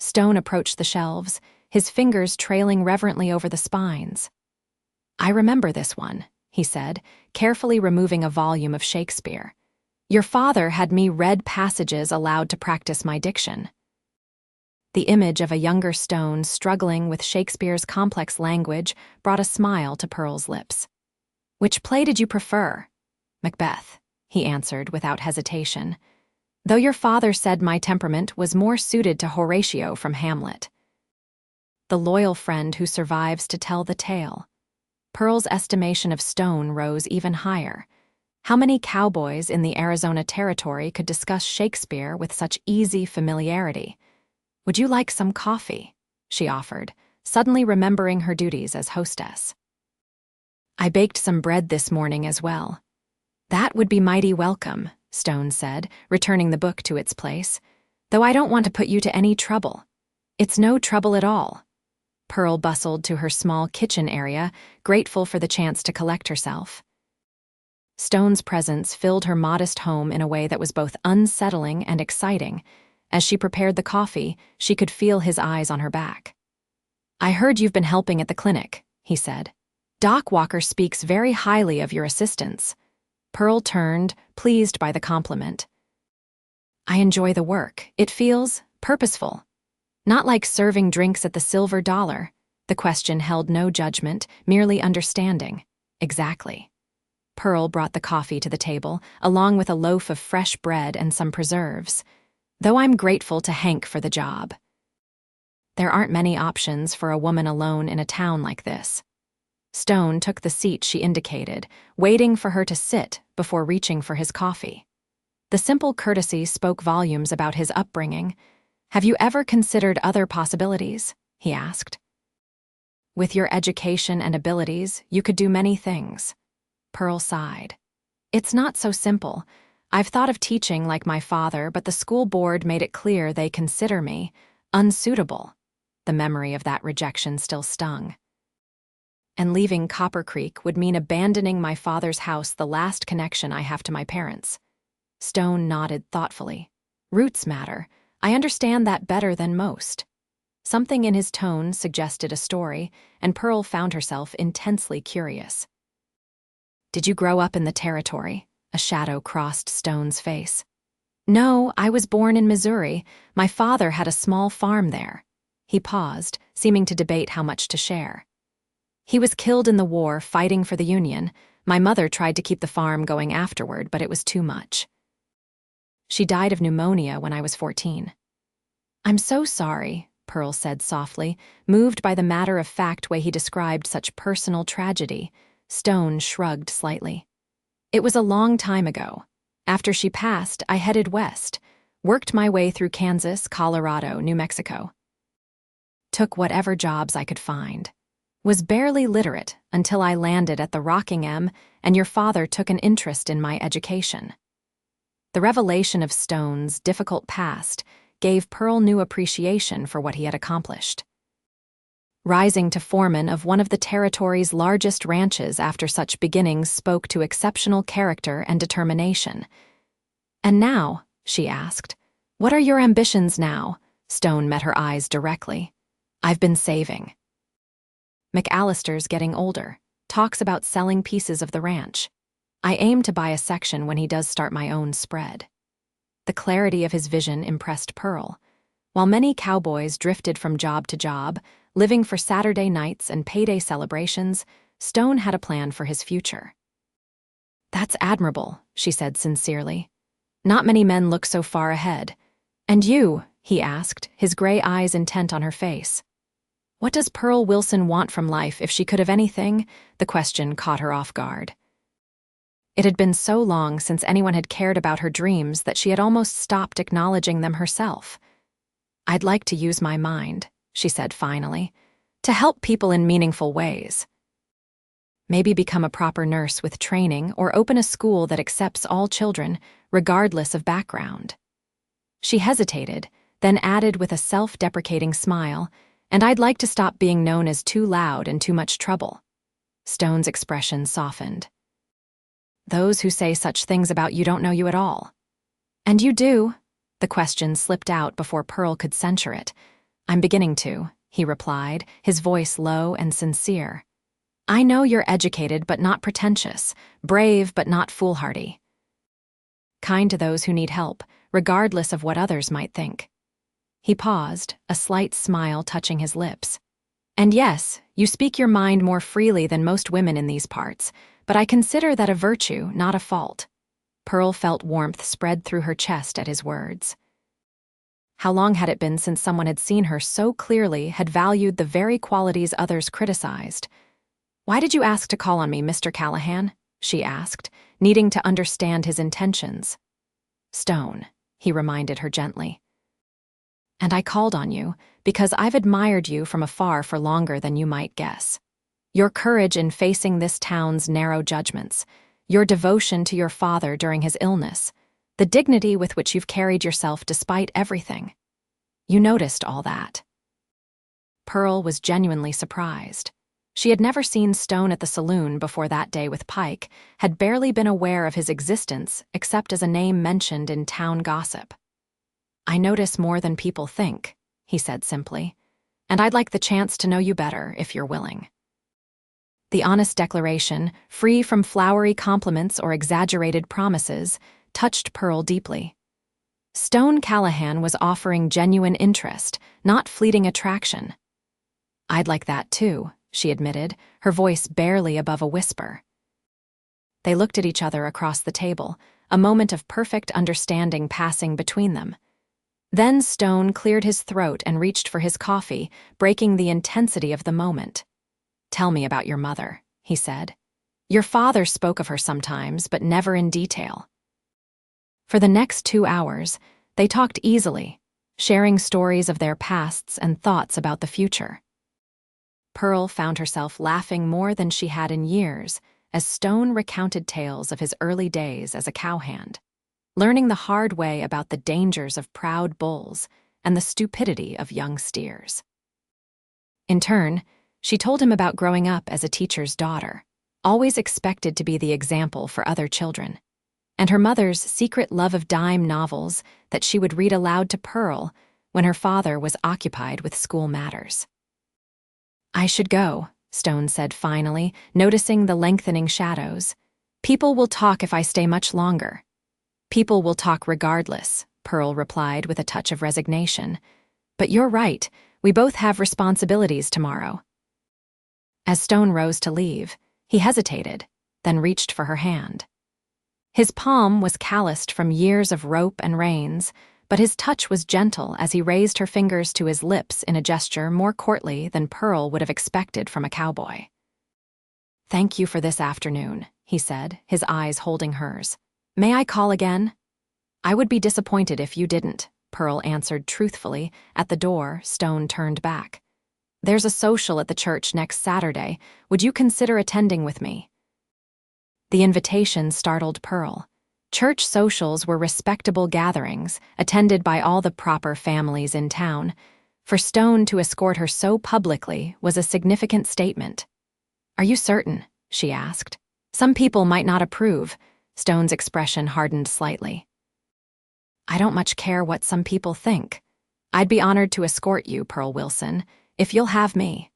Stone approached the shelves, his fingers trailing reverently over the spines. "I remember this one," he said, carefully removing a volume of Shakespeare. "Your father had me read passages aloud to practice my diction." The image of a younger Stone struggling with Shakespeare's complex language brought a smile to Pearl's lips. "Which play did you prefer?" "Macbeth," he answered without hesitation, "though your father said my temperament was more suited to Horatio from Hamlet." The loyal friend who survives to tell the tale. Pearl's estimation of Stone rose even higher. How many cowboys in the Arizona Territory could discuss Shakespeare with such easy familiarity? "Would you like some coffee?" she offered, suddenly remembering her duties as hostess. "I baked some bread this morning as well." "That would be mighty welcome," Stone said, returning the book to its place. "Though I don't want to put you to any trouble." "It's no trouble at all." Pearl bustled to her small kitchen area, grateful for the chance to collect herself. Stone's presence filled her modest home in a way that was both unsettling and exciting. As she prepared the coffee, she could feel his eyes on her back. "I heard you've been helping at the clinic," he said. "Doc Walker speaks very highly of your assistance." Pearl turned, pleased by the compliment. "I enjoy the work. It feels purposeful. Not like serving drinks at the Silver Dollar." The question held no judgment, merely understanding. "Exactly." Pearl brought the coffee to the table, along with a loaf of fresh bread and some preserves. "Though I'm grateful to Hank for the job. There aren't many options for a woman alone in a town like this." Stone took the seat she indicated, waiting for her to sit before reaching for his coffee. The simple courtesy spoke volumes about his upbringing. "Have you ever considered other possibilities?" he asked. "With your education and abilities, you could do many things." Pearl sighed. "It's not so simple. I've thought of teaching like my father, but the school board made it clear they consider me unsuitable." The memory of that rejection still stung. "And leaving Copper Creek would mean abandoning my father's house, the last connection I have to my parents." Stone nodded thoughtfully. "Roots matter. I understand that better than most." Something in his tone suggested a story, and Pearl found herself intensely curious. "Did you grow up in the Territory?" A shadow crossed Stone's face. "No, I was born in Missouri. My father had a small farm there." He paused, seeming to debate how much to share. "He was killed in the war fighting for the Union. My mother tried to keep the farm going afterward, but it was too much. She died of pneumonia when I was 14. "I'm so sorry," Pearl said softly, moved by the matter-of-fact way he described such personal tragedy. Stone shrugged slightly. "It was a long time ago. After she passed, I headed west, worked my way through Kansas, Colorado, New Mexico. Took whatever jobs I could find. Was barely literate until I landed at the Rockingham, and your father took an interest in my education." The revelation of Stone's difficult past gave Pearl new appreciation for what he had accomplished. Rising to foreman of one of the territory's largest ranches after such beginnings spoke to exceptional character and determination. "And now," she asked, "what are your ambitions now?" Stone met her eyes directly. "I've been saving. McAllister's getting older, talks about selling pieces of the ranch. I aim to buy a section when he does start my own spread." The clarity of his vision impressed Pearl. While many cowboys drifted from job to job, living for Saturday nights and payday celebrations, Stone had a plan for his future. "That's admirable," she said sincerely. "Not many men look so far ahead." "And you?" he asked, his gray eyes intent on her face. What does Pearl Wilson want from life if she could have anything? The question caught her off guard. It had been so long since anyone had cared about her dreams that she had almost stopped acknowledging them herself. "I'd like to use my mind," she said finally, "to help people in meaningful ways. Maybe become a proper nurse with training or open a school that accepts all children, regardless of background." She hesitated, then added with a self-deprecating smile, "And I'd like to stop being known as too loud and too much trouble." Stone's expression softened. "Those who say such things about you don't know you at all." "And you do?" The question slipped out before Pearl could censure it. "I'm beginning to," he replied, his voice low and sincere. "I know you're educated but not pretentious, brave but not foolhardy. Kind to those who need help, regardless of what others might think." He paused, a slight smile touching his lips. "And yes, you speak your mind more freely than most women in these parts, but I consider that a virtue, not a fault." Pearl felt warmth spread through her chest at his words. How long had it been since someone had seen her so clearly, had valued the very qualities others criticized? "Why did you ask to call on me, Mr. Callahan?" she asked, needing to understand his intentions. "Stone," he reminded her gently. "And I called on you because I've admired you from afar for longer than you might guess. Your courage in facing this town's narrow judgments, your devotion to your father during his illness, the dignity with which you've carried yourself despite everything. You noticed all that." Pearl was genuinely surprised. She had never seen Stone at the saloon before that day with Pike, had barely been aware of his existence except as a name mentioned in town gossip. "I notice more than people think," he said simply, "and I'd like the chance to know you better if you're willing." The honest declaration, free from flowery compliments or exaggerated promises, touched Pearl deeply. Stone Callahan was offering genuine interest, not fleeting attraction. "I'd like that too," she admitted, her voice barely above a whisper. They looked at each other across the table, a moment of perfect understanding passing between them. Then Stone cleared his throat and reached for his coffee, breaking the intensity of the moment. "Tell me about your mother," he said. "Your father spoke of her sometimes, but never in detail." For the next 2 hours, they talked easily, sharing stories of their pasts and thoughts about the future. Pearl found herself laughing more than she had in years as Stone recounted tales of his early days as a cowhand, learning the hard way about the dangers of proud bulls and the stupidity of young steers. In turn, she told him about growing up as a teacher's daughter, always expected to be the example for other children, and her mother's secret love of dime novels that she would read aloud to Pearl when her father was occupied with school matters. "I should go," Stone said finally, noticing the lengthening shadows. "People will talk if I stay much longer." "People will talk regardless," Pearl replied with a touch of resignation. "But you're right, we both have responsibilities tomorrow." As Stone rose to leave, he hesitated, then reached for her hand. His palm was calloused from years of rope and reins, but his touch was gentle as he raised her fingers to his lips in a gesture more courtly than Pearl would have expected from a cowboy. "Thank you for this afternoon," he said, his eyes holding hers. "May I call again?" "I would be disappointed if you didn't," Pearl answered truthfully. At the door, Stone turned back. "There's a social at the church next Saturday. Would you consider attending with me?" The invitation startled Pearl. Church socials were respectable gatherings, attended by all the proper families in town. For Stone to escort her so publicly was a significant statement. "Are you certain?" she asked. "Some people might not approve." Stone's expression hardened slightly. "I don't much care what some people think. I'd be honored to escort you, Pearl Wilson, if you'll have me."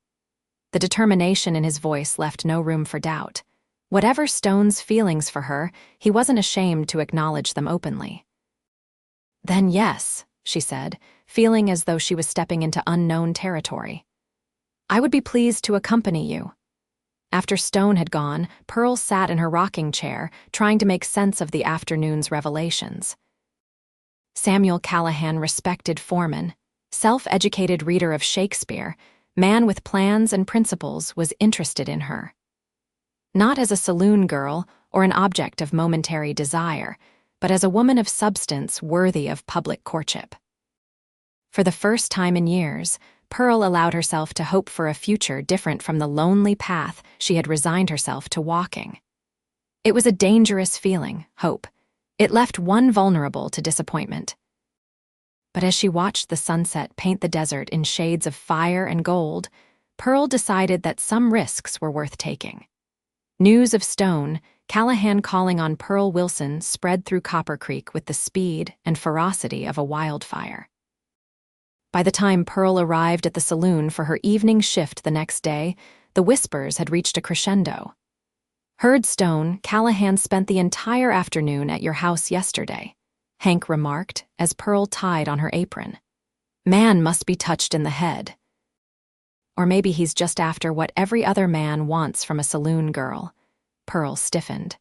The determination in his voice left no room for doubt. Whatever Stone's feelings for her, he wasn't ashamed to acknowledge them openly. "Then yes," she said, feeling as though she was stepping into unknown territory. "I would be pleased to accompany you." After Stone had gone, Pearl sat in her rocking chair, trying to make sense of the afternoon's revelations. Samuel Callahan, respected foreman, self-educated reader of Shakespeare, man with plans and principles, was interested in her. Not as a saloon girl or an object of momentary desire, but as a woman of substance worthy of public courtship. For the first time in years, Pearl allowed herself to hope for a future different from the lonely path she had resigned herself to walking. It was a dangerous feeling, hope. It left one vulnerable to disappointment. But as she watched the sunset paint the desert in shades of fire and gold, Pearl decided that some risks were worth taking. News of Stone Callahan calling on Pearl Wilson spread through Copper Creek with the speed and ferocity of a wildfire. By the time Pearl arrived at the saloon for her evening shift the next day, the whispers had reached a crescendo. "Heard Stone Callahan spent the entire afternoon at your house yesterday," Hank remarked as Pearl tied on her apron. "Man must be touched in the head. Or maybe he's just after what every other man wants from a saloon girl." Pearl stiffened.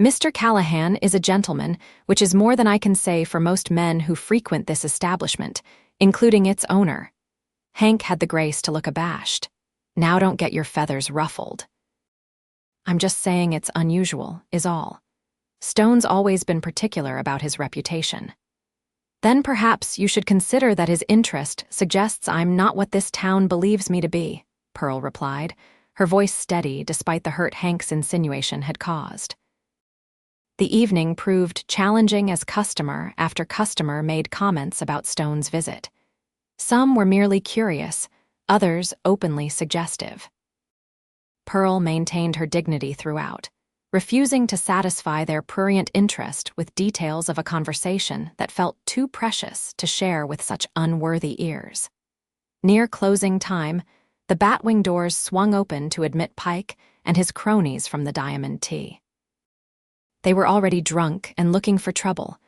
"Mr. Callahan is a gentleman, which is more than I can say for most men who frequent this establishment, including its owner." Hank had the grace to look abashed. "Now don't get your feathers ruffled." "I'm just saying it's unusual, is all." Stone's always been particular about his reputation. Then perhaps you should consider that his interest suggests I'm not what this town believes me to be, Pearl replied, her voice steady despite the hurt Hank's insinuation had caused. The evening proved challenging as customer after customer made comments about Stone's visit. Some were merely curious, others openly suggestive. Pearl maintained her dignity throughout, refusing to satisfy their prurient interest with details of a conversation that felt too precious to share with such unworthy ears. Near closing time, the batwing doors swung open to admit Pike and his cronies from the Diamond Tea. They were already drunk and looking for trouble.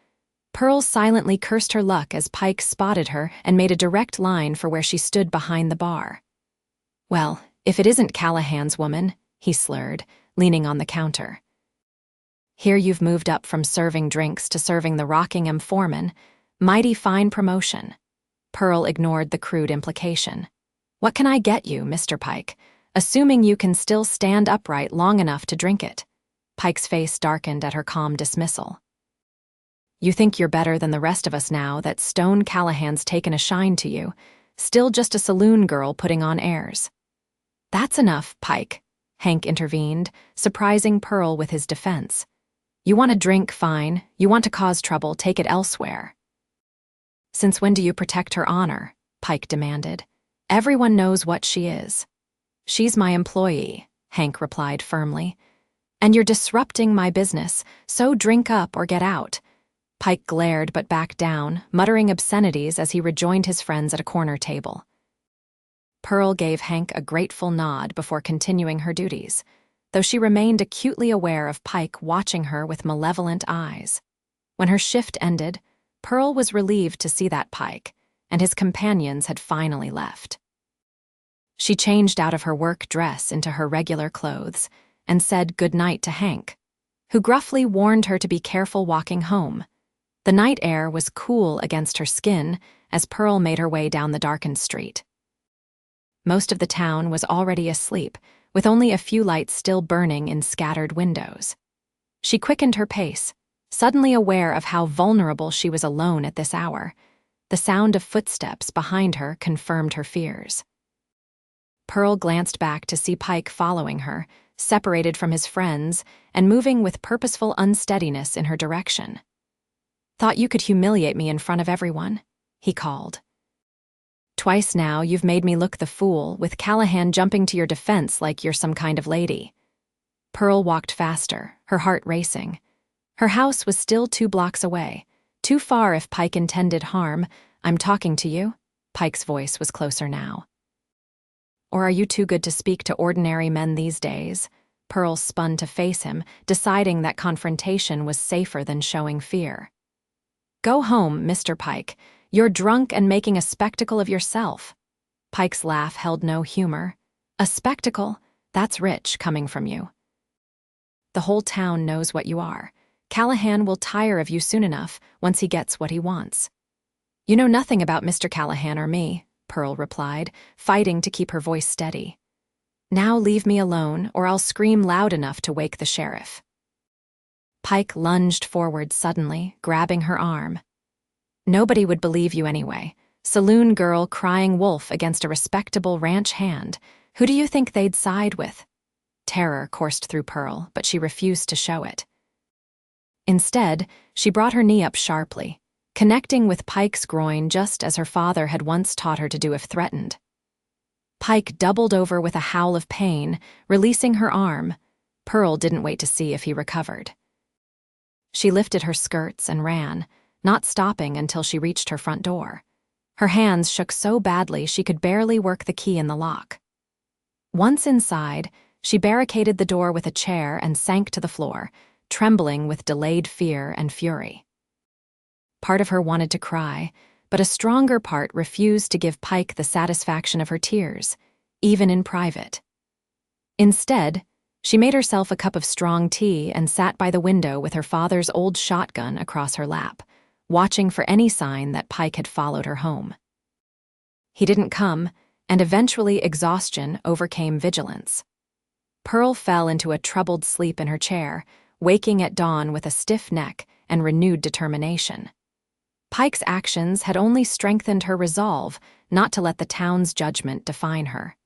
Pearl silently cursed her luck as Pike spotted her and made a direct line for where she stood behind the bar. "Well, if it isn't Callahan's woman," he slurred, leaning on the counter. "Here you've moved up from serving drinks to serving the Rockingham foreman. Mighty fine promotion." Pearl ignored the crude implication. "What can I get you, Mr. Pike, assuming you can still stand upright long enough to drink it?" Pike's face darkened at her calm dismissal. "You think you're better than the rest of us now that Stone Callahan's taken a shine to you, still just a saloon girl putting on airs." "That's enough, Pike," Hank intervened, surprising Pearl with his defense. "You want a drink, fine. You want to cause trouble, take it elsewhere." "Since when do you protect her honor?" Pike demanded. "Everyone knows what she is." "She's my employee," Hank replied firmly. "And you're disrupting my business, so drink up or get out." Pike glared but backed down, muttering obscenities as he rejoined his friends at a corner table. Pearl gave Hank a grateful nod before continuing her duties, though she remained acutely aware of Pike watching her with malevolent eyes. When her shift ended, Pearl was relieved to see that Pike and his companions had finally left. She changed out of her work dress into her regular clothes and said goodnight to Hank, who gruffly warned her to be careful walking home. The night air was cool against her skin as Pearl made her way down the darkened street. Most of the town was already asleep, with only a few lights still burning in scattered windows. She quickened her pace, suddenly aware of how vulnerable she was alone at this hour. The sound of footsteps behind her confirmed her fears. Pearl glanced back to see Pike following her, separated from his friends and moving with purposeful unsteadiness in her direction. "Thought you could humiliate me in front of everyone," he called. "Twice now you've made me look the fool, with Callahan jumping to your defense like you're some kind of lady." Pearl walked faster, her heart racing. Her house was still 2 blocks away, too far if Pike intended harm. "I'm talking to you?" Pike's voice was closer now. "Or are you too good to speak to ordinary men these days?" Pearl spun to face him, deciding that confrontation was safer than showing fear. "Go home, Mr. Pike. You're drunk and making a spectacle of yourself." Pike's laugh held no humor. "A spectacle? That's rich, coming from you. The whole town knows what you are. Callahan will tire of you soon enough once he gets what he wants." "You know nothing about Mr. Callahan or me," Pearl replied, fighting to keep her voice steady. "Now leave me alone, or I'll scream loud enough to wake the sheriff." Pike lunged forward suddenly, grabbing her arm. "Nobody would believe you anyway. Saloon girl crying wolf against a respectable ranch hand. Who do you think they'd side with?" Terror coursed through Pearl, but she refused to show it. Instead, she brought her knee up sharply, connecting with Pike's groin just as her father had once taught her to do if threatened. Pike doubled over with a howl of pain, releasing her arm. Pearl didn't wait to see if he recovered. She lifted her skirts and ran, not stopping until she reached her front door. Her hands shook so badly she could barely work the key in the lock. Once inside, she barricaded the door with a chair and sank to the floor, trembling with delayed fear and fury. Part of her wanted to cry, but a stronger part refused to give Pike the satisfaction of her tears, even in private. Instead, she made herself a cup of strong tea and sat by the window with her father's old shotgun across her lap, watching for any sign that Pike had followed her home. He didn't come, and eventually exhaustion overcame vigilance. Pearl fell into a troubled sleep in her chair, waking at dawn with a stiff neck and renewed determination. Pike's actions had only strengthened her resolve not to let the town's judgment define her.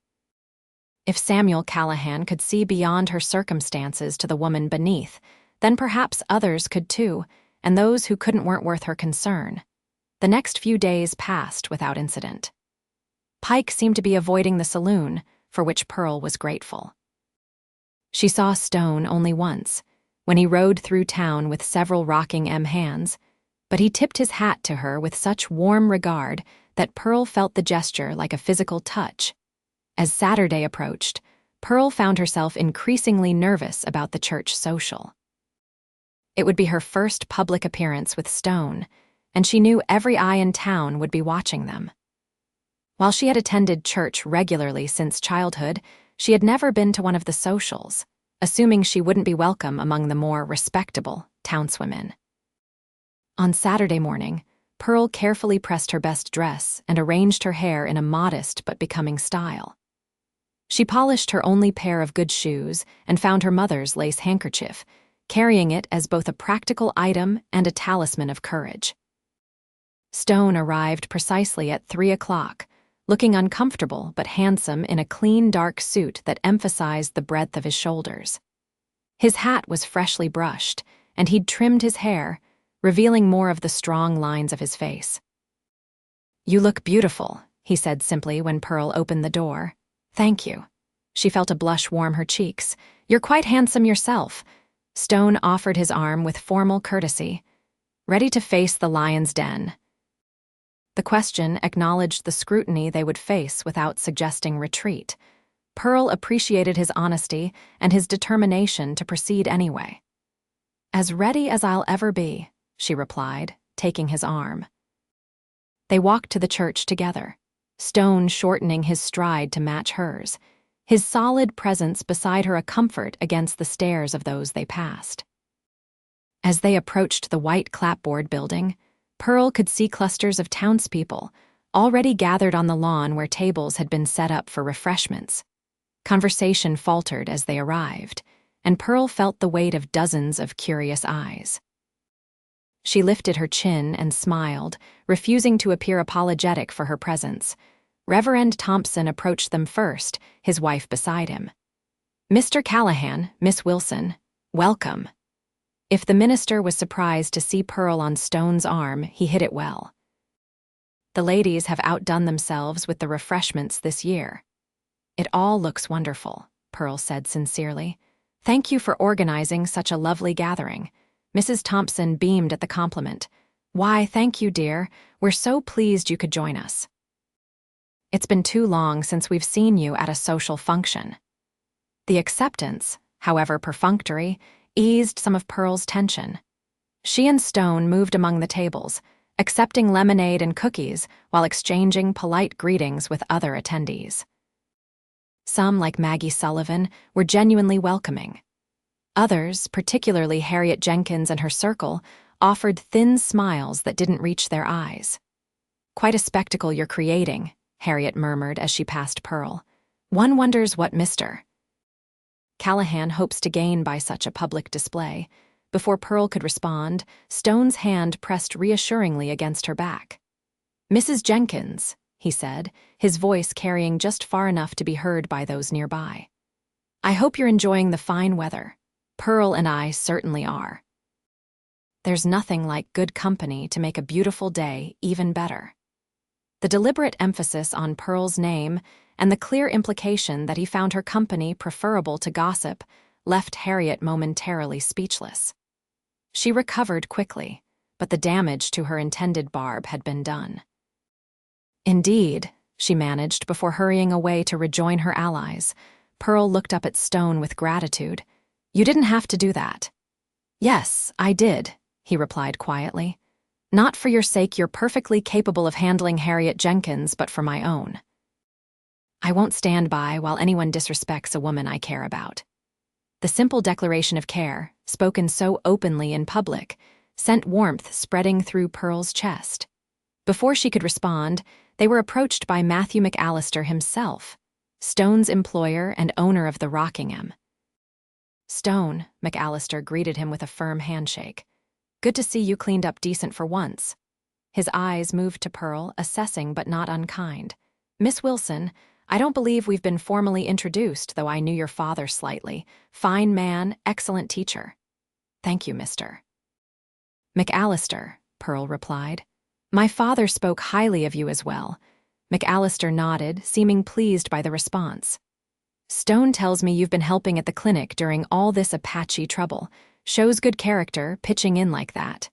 If Samuel Callahan could see beyond her circumstances to the woman beneath, then perhaps others could too, and those who couldn't weren't worth her concern. The next few days passed without incident. Pike seemed to be avoiding the saloon, for which Pearl was grateful. She saw Stone only once, when he rode through town with several rocking hands, but he tipped his hat to her with such warm regard that Pearl felt the gesture like a physical touch. As Saturday approached, Pearl found herself increasingly nervous about the church social. It would be her first public appearance with Stone, and she knew every eye in town would be watching them. While she had attended church regularly since childhood, she had never been to one of the socials, assuming she wouldn't be welcome among the more respectable townswomen. On Saturday morning, Pearl carefully pressed her best dress and arranged her hair in a modest but becoming style. She polished her only pair of good shoes and found her mother's lace handkerchief, carrying it as both a practical item and a talisman of courage. Stone arrived precisely at 3 o'clock, looking uncomfortable but handsome in a clean dark suit that emphasized the breadth of his shoulders. His hat was freshly brushed, and he'd trimmed his hair, revealing more of the strong lines of his face. "You look beautiful," he said simply when Pearl opened the door. "Thank you." She felt a blush warm her cheeks. "You're quite handsome yourself." Stone offered his arm with formal courtesy. "Ready to face the lion's den?" The question acknowledged the scrutiny they would face without suggesting retreat. Pearl appreciated his honesty and his determination to proceed anyway. "As ready as I'll ever be," she replied, taking his arm. They walked to the church together, Stone shortening his stride to match hers, his solid presence beside her a comfort against the stares of those they passed. As they approached the white clapboard building, Pearl could see clusters of townspeople, already gathered on the lawn where tables had been set up for refreshments. Conversation faltered as they arrived, and Pearl felt the weight of dozens of curious eyes. She lifted her chin and smiled, refusing to appear apologetic for her presence. Reverend Thompson approached them first, his wife beside him. "Mr. Callahan, Miss Wilson, welcome." If the minister was surprised to see Pearl on Stone's arm, he hid it well. "The ladies have outdone themselves with the refreshments this year." "It all looks wonderful," Pearl said sincerely. "Thank you for organizing such a lovely gathering." Mrs. Thompson beamed at the compliment. "Why, thank you, dear. We're so pleased you could join us. It's been too long since we've seen you at a social function." The acceptance, however perfunctory, eased some of Pearl's tension. She and Stone moved among the tables, accepting lemonade and cookies while exchanging polite greetings with other attendees. Some, like Maggie Sullivan, were genuinely welcoming. Others, particularly Harriet Jenkins and her circle, offered thin smiles that didn't reach their eyes. "Quite a spectacle you're creating," Harriet murmured as she passed Pearl. "One wonders what Mr. Callahan hopes to gain by such a public display." Before Pearl could respond, Stone's hand pressed reassuringly against her back. "Mrs. Jenkins," he said, his voice carrying just far enough to be heard by those nearby. "I hope you're enjoying the fine weather. Pearl and I certainly are. There's nothing like good company to make a beautiful day even better." The deliberate emphasis on Pearl's name and the clear implication that he found her company preferable to gossip left Harriet momentarily speechless. She recovered quickly, but the damage to her intended barb had been done. "Indeed," she managed before hurrying away to rejoin her allies. Pearl looked up at Stone with gratitude. "You didn't have to do that." "Yes, I did," he replied quietly. "Not for your sake, you're perfectly capable of handling Harriet Jenkins, but for my own. I won't stand by while anyone disrespects a woman I care about." The simple declaration of care, spoken so openly in public, sent warmth spreading through Pearl's chest. Before she could respond, they were approached by Matthew McAllister himself, Stone's employer and owner of the Rockingham. "Stone," McAllister greeted him with a firm handshake. "Good to see you cleaned up decent for once." His eyes moved to Pearl, assessing but not unkind. "Miss Wilson, I don't believe we've been formally introduced, though I knew your father slightly. Fine man, excellent teacher." "Thank you, Mr. McAllister," Pearl replied. "My father spoke highly of you as well." McAllister nodded, seeming pleased by the response. "Stone tells me you've been helping at the clinic during all this Apache trouble. Shows good character, pitching in like that."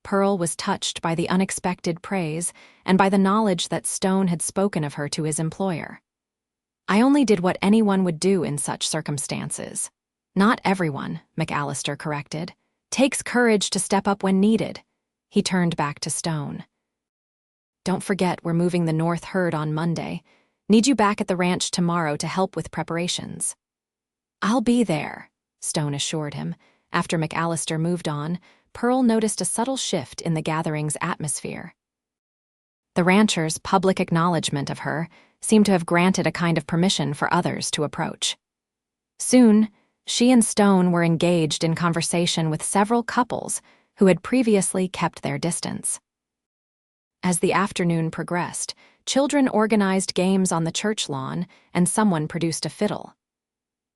Pearl was touched by the unexpected praise and by the knowledge that Stone had spoken of her to his employer. "I only did what anyone would do in such circumstances." "Not everyone," McAllister corrected. "Takes courage to step up when needed." He turned back to Stone. "Don't forget we're moving the north herd on Monday. Need you back at the ranch tomorrow to help with preparations." "I'll be there," Stone assured him. After McAllister moved on, Pearl noticed a subtle shift in the gathering's atmosphere. The ranchers' public acknowledgement of her seemed to have granted a kind of permission for others to approach. Soon, she and Stone were engaged in conversation with several couples who had previously kept their distance. As the afternoon progressed, children organized games on the church lawn, and someone produced a fiddle.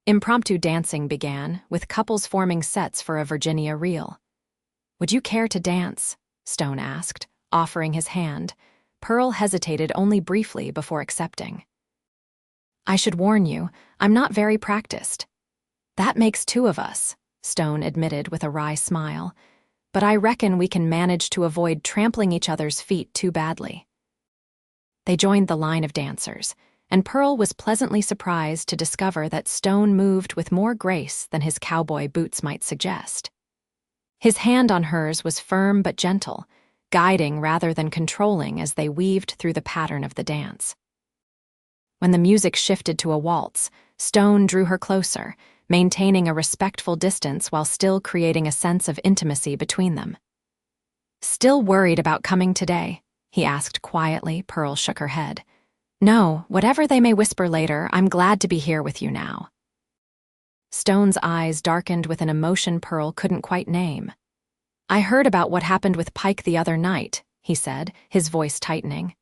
Impromptu dancing began, with couples forming sets for a Virginia reel. "Would you care to dance?" Stone asked, offering his hand. Pearl hesitated only briefly before accepting. "I should warn you, I'm not very practiced." "That makes two of us," Stone admitted with a wry smile. "But I reckon we can manage to avoid trampling each other's feet too badly." They joined the line of dancers, and Pearl was pleasantly surprised to discover that Stone moved with more grace than his cowboy boots might suggest. His hand on hers was firm but gentle, guiding rather than controlling as they weaved through the pattern of the dance. When the music shifted to a waltz, Stone drew her closer, maintaining a respectful distance while still creating a sense of intimacy between them. "Still worried about coming today?" he asked quietly. Pearl shook her head. "No, whatever they may whisper later, I'm glad to be here with you now." Stone's eyes darkened with an emotion Pearl couldn't quite name. "I heard about what happened with Pike the other night," he said, his voice tightening.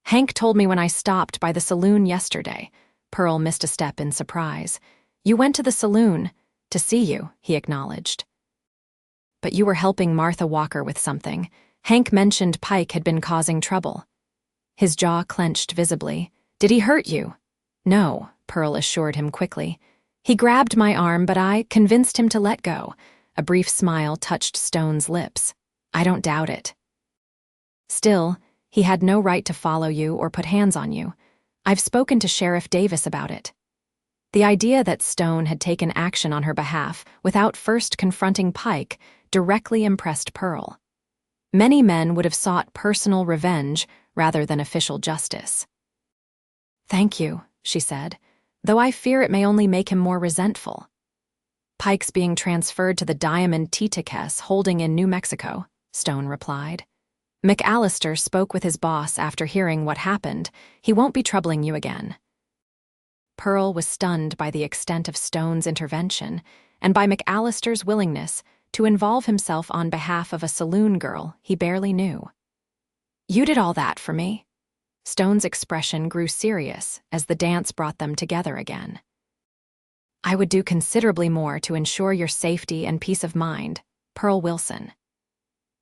"Hank told me when I stopped by the saloon yesterday." Pearl missed a step in surprise. "You went to the saloon?" "To see you," he acknowledged. "But you were helping Martha Walker with something. Hank mentioned Pike had been causing trouble." His jaw clenched visibly. "Did he hurt you?" "No," Pearl assured him quickly. "He grabbed my arm, but I convinced him to let go." A brief smile touched Stone's lips. "I don't doubt it." "Still, he had no right to follow you or put hands on you. I've spoken to Sheriff Davis about it." The idea that Stone had taken action on her behalf without first confronting Pike directly impressed Pearl. Many men would have sought personal revenge rather than official justice. "Thank you," she said, "though I fear it may only make him more resentful." "Pike's being transferred to the Diamond Titaques holding in New Mexico," Stone replied. "McAllister spoke with his boss after hearing what happened. He won't be troubling you again." Pearl was stunned by the extent of Stone's intervention and by McAllister's willingness to involve himself on behalf of a saloon girl he barely knew. "You did all that for me?" Stone's expression grew serious as the dance brought them together again. "I would do considerably more to ensure your safety and peace of mind, Pearl Wilson."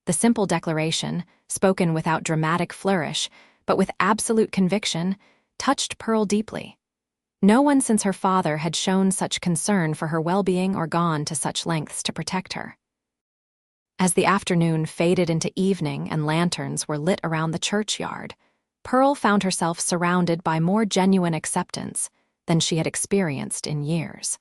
The simple declaration, spoken without dramatic flourish, but with absolute conviction, touched Pearl deeply. No one since her father had shown such concern for her well-being or gone to such lengths to protect her. As the afternoon faded into evening and lanterns were lit around the churchyard, Pearl found herself surrounded by more genuine acceptance than she had experienced in years.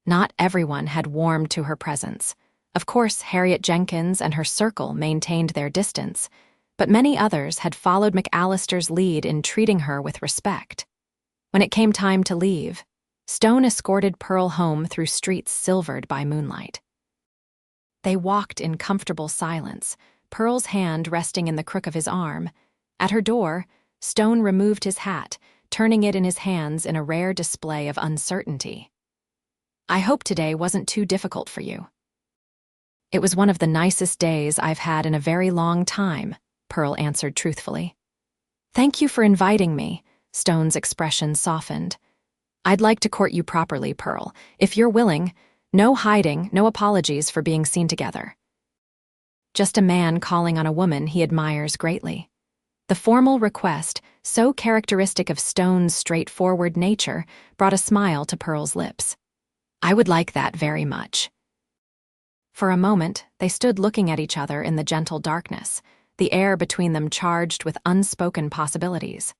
Not everyone had warmed to her presence. Of course, Harriet Jenkins and her circle maintained their distance, but many others had followed McAllister's lead in treating her with respect. When it came time to leave, Stone escorted Pearl home through streets silvered by moonlight. They walked in comfortable silence, Pearl's hand resting in the crook of his arm. At her door, Stone removed his hat, turning it in his hands in a rare display of uncertainty. I hope today wasn't too difficult for you. It was one of the nicest days I've had in a very long time, Pearl answered truthfully. Thank you for inviting me, Stone's expression softened. I'd like to court you properly, Pearl. If you're willing, no hiding, no apologies for being seen together. Just a man calling on a woman he admires greatly. The formal request, so characteristic of Stone's straightforward nature, brought a smile to Pearl's lips. I would like that very much. For a moment, they stood looking at each other in the gentle darkness, the air between them charged with unspoken possibilities.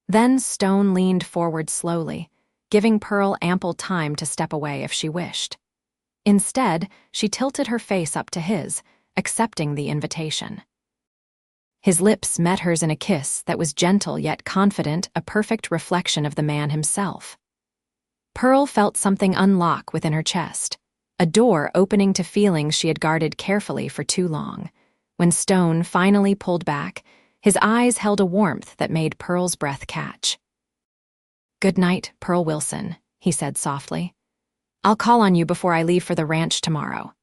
Then Stone leaned forward slowly, giving Pearl ample time to step away if she wished. Instead, she tilted her face up to his, accepting the invitation. His lips met hers in a kiss that was gentle yet confident, a perfect reflection of the man himself. Pearl felt something unlock within her chest, a door opening to feelings she had guarded carefully for too long. When Stone finally pulled back, his eyes held a warmth that made Pearl's breath catch. Good night, Pearl Wilson, he said softly. I'll call on you before I leave for the ranch tomorrow.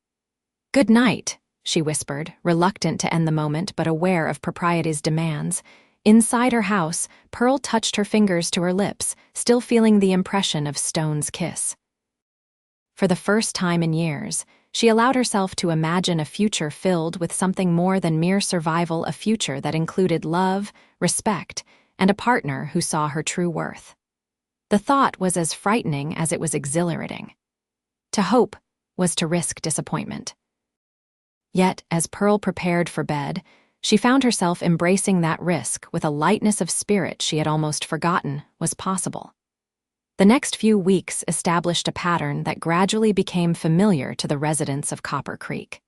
Good night, she whispered, reluctant to end the moment but aware of propriety's demands. Inside her house, Pearl touched her fingers to her lips, still feeling the impression of Stone's kiss. For the first time in years, she allowed herself to imagine a future filled with something more than mere survival, a future that included love, respect, and a partner who saw her true worth. The thought was as frightening as it was exhilarating. To hope was to risk disappointment. Yet, as Pearl prepared for bed, she found herself embracing that risk with a lightness of spirit she had almost forgotten was possible. The next few weeks established a pattern that gradually became familiar to the residents of Copper Creek.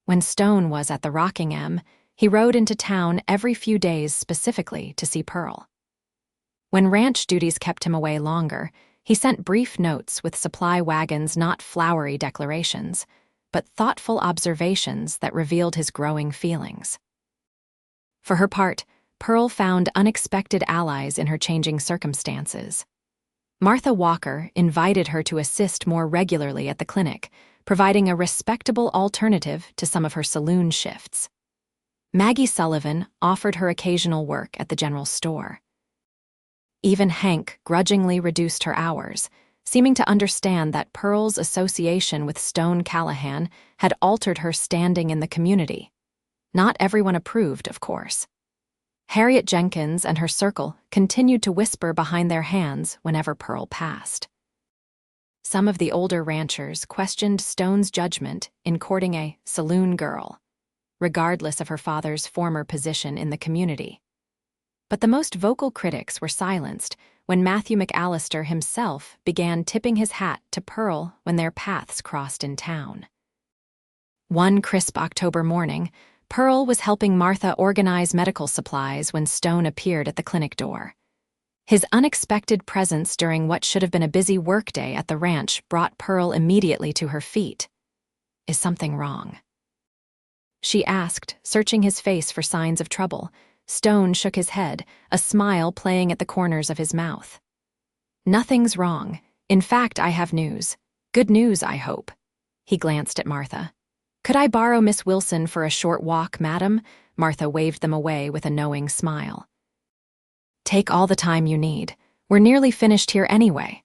When Stone was at the Rockingham, he rode into town every few days specifically to see Pearl. When ranch duties kept him away longer, he sent brief notes with supply wagons, not flowery declarations, but thoughtful observations that revealed his growing feelings. For her part, Pearl found unexpected allies in her changing circumstances. Martha Walker invited her to assist more regularly at the clinic, providing a respectable alternative to some of her saloon shifts. Maggie Sullivan offered her occasional work at the general store. Even Hank grudgingly reduced her hours, seeming to understand that Pearl's association with Stone Callahan had altered her standing in the community. Not everyone approved, of course. Harriet Jenkins and her circle continued to whisper behind their hands whenever Pearl passed. Some of the older ranchers questioned Stone's judgment in courting a saloon girl, regardless of her father's former position in the community. But the most vocal critics were silenced when Matthew McAllister himself began tipping his hat to Pearl when their paths crossed in town. One crisp October morning, Pearl was helping Martha organize medical supplies when Stone appeared at the clinic door. His unexpected presence during what should have been a busy workday at the ranch brought Pearl immediately to her feet. Is something wrong? She asked, searching his face for signs of trouble. Stone shook his head, a smile playing at the corners of his mouth. Nothing's wrong. In fact, I have news. Good news, I hope. He glanced at Martha. Could I borrow Miss Wilson for a short walk, madam? Martha waved them away with a knowing smile. Take all the time you need. We're nearly finished here anyway.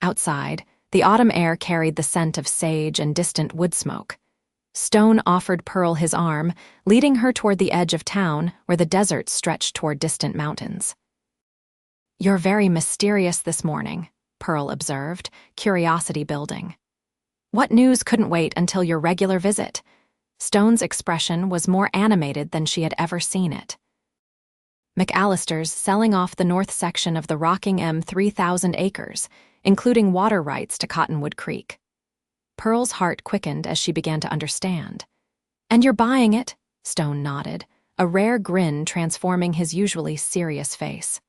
Outside, the autumn air carried the scent of sage and distant wood smoke. Stone offered Pearl his arm, leading her toward the edge of town where the desert stretched toward distant mountains. You're very mysterious this morning, Pearl observed, curiosity building. What news couldn't wait until your regular visit? Stone's expression was more animated than she had ever seen it. McAllister's selling off the north section of the Rockingham 3,000 acres, including water rights to Cottonwood Creek. Pearl's heart quickened as she began to understand. And you're buying it? Stone nodded, a rare grin transforming his usually serious face.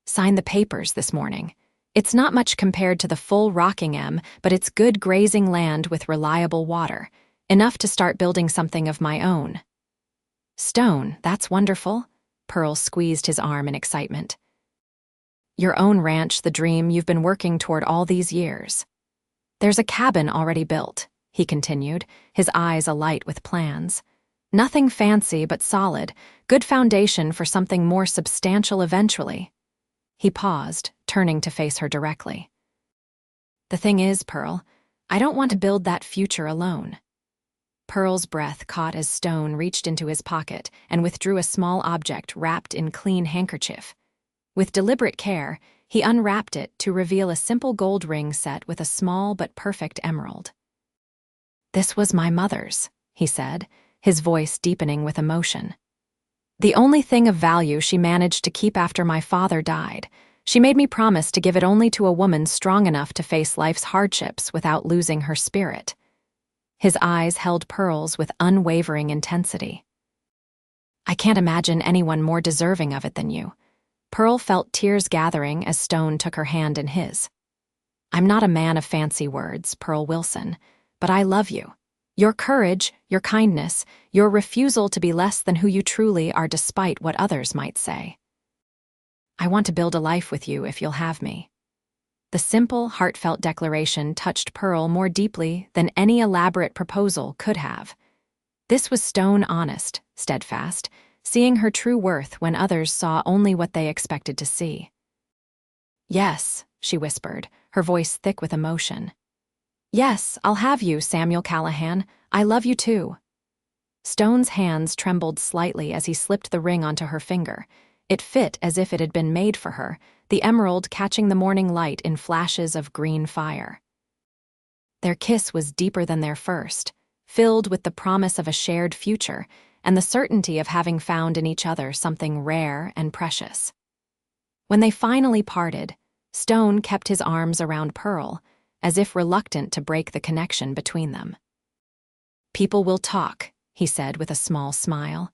Signed the papers this morning. It's not much compared to the full Rockingham, but it's good grazing land with reliable water, enough to start building something of my own. Stone, that's wonderful. Pearl squeezed his arm in excitement. Your own ranch, the dream you've been working toward all these years. There's a cabin already built, he continued, his eyes alight with plans. Nothing fancy but solid, good foundation for something more substantial eventually. He paused, turning to face her directly. The thing is, Pearl, I don't want to build that future alone. Pearl's breath caught as Stone reached into his pocket and withdrew a small object wrapped in clean handkerchief. With deliberate care, he unwrapped it to reveal a simple gold ring set with a small but perfect emerald. This was my mother's, he said, his voice deepening with emotion. The only thing of value she managed to keep after my father died. She made me promise to give it only to a woman strong enough to face life's hardships without losing her spirit. His eyes held Pearl's with unwavering intensity. I can't imagine anyone more deserving of it than you. Pearl felt tears gathering as Stone took her hand in his. I'm not a man of fancy words, Pearl Wilson, but I love you. Your courage, your kindness, your refusal to be less than who you truly are despite what others might say. I want to build a life with you if you'll have me. The simple, heartfelt declaration touched Pearl more deeply than any elaborate proposal could have. This was Stone honest, steadfast, seeing her true worth when others saw only what they expected to see. Yes, she whispered, her voice thick with emotion. Yes, I'll have you, Samuel Callahan. I love you too. Stone's hands trembled slightly as he slipped the ring onto her finger. It fit as if it had been made for her, the emerald catching the morning light in flashes of green fire. Their kiss was deeper than their first, filled with the promise of a shared future and the certainty of having found in each other something rare and precious. When they finally parted, Stone kept his arms around Pearl, as if reluctant to break the connection between them. People will talk, he said with a small smile.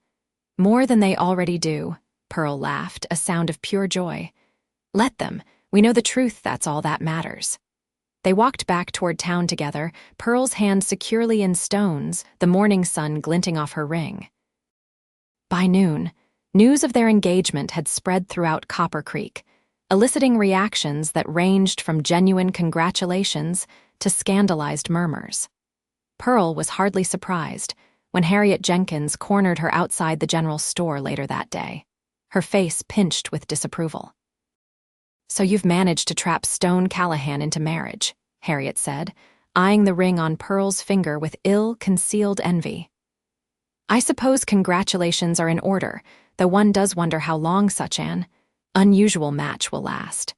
More than they already do, Pearl laughed, a sound of pure joy. Let them. We know the truth, that's all that matters. They walked back toward town together, Pearl's hand securely in Stone's, the morning sun glinting off her ring. By noon, news of their engagement had spread throughout Copper Creek, eliciting reactions that ranged from genuine congratulations to scandalized murmurs. Pearl was hardly surprised when Harriet Jenkins cornered her outside the general store later that day, her face pinched with disapproval. So you've managed to trap Stone Callahan into marriage, Harriet said, eyeing the ring on Pearl's finger with ill-concealed envy. I suppose congratulations are in order, though one does wonder how long such an unusual match will last.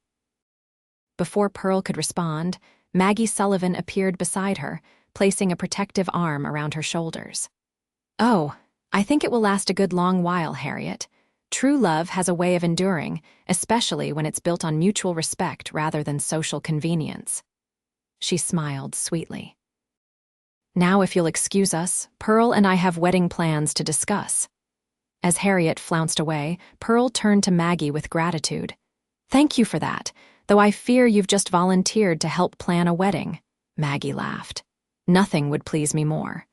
Before Pearl could respond, Maggie Sullivan appeared beside her, placing a protective arm around her shoulders. Oh, I think it will last a good long while, Harriet. True love has a way of enduring, especially when it's built on mutual respect rather than social convenience. She smiled sweetly. Now, if you'll excuse us, Pearl and I have wedding plans to discuss. As Harriet flounced away, Pearl turned to Maggie with gratitude. Thank you for that, though I fear you've just volunteered to help plan a wedding, Maggie laughed. Nothing would please me more.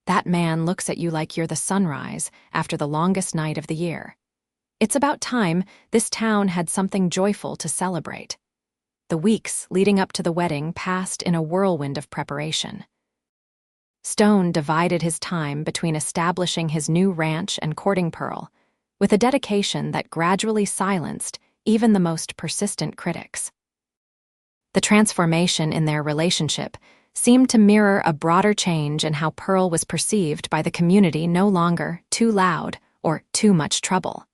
That man looks at you like you're the sunrise after the longest night of the year. It's about time this town had something joyful to celebrate. The weeks leading up to the wedding passed in a whirlwind of preparation. Stone divided his time between establishing his new ranch and courting Pearl, with a dedication that gradually silenced even the most persistent critics. The transformation in their relationship seemed to mirror a broader change in how Pearl was perceived by the community, no longer too loud or too much trouble,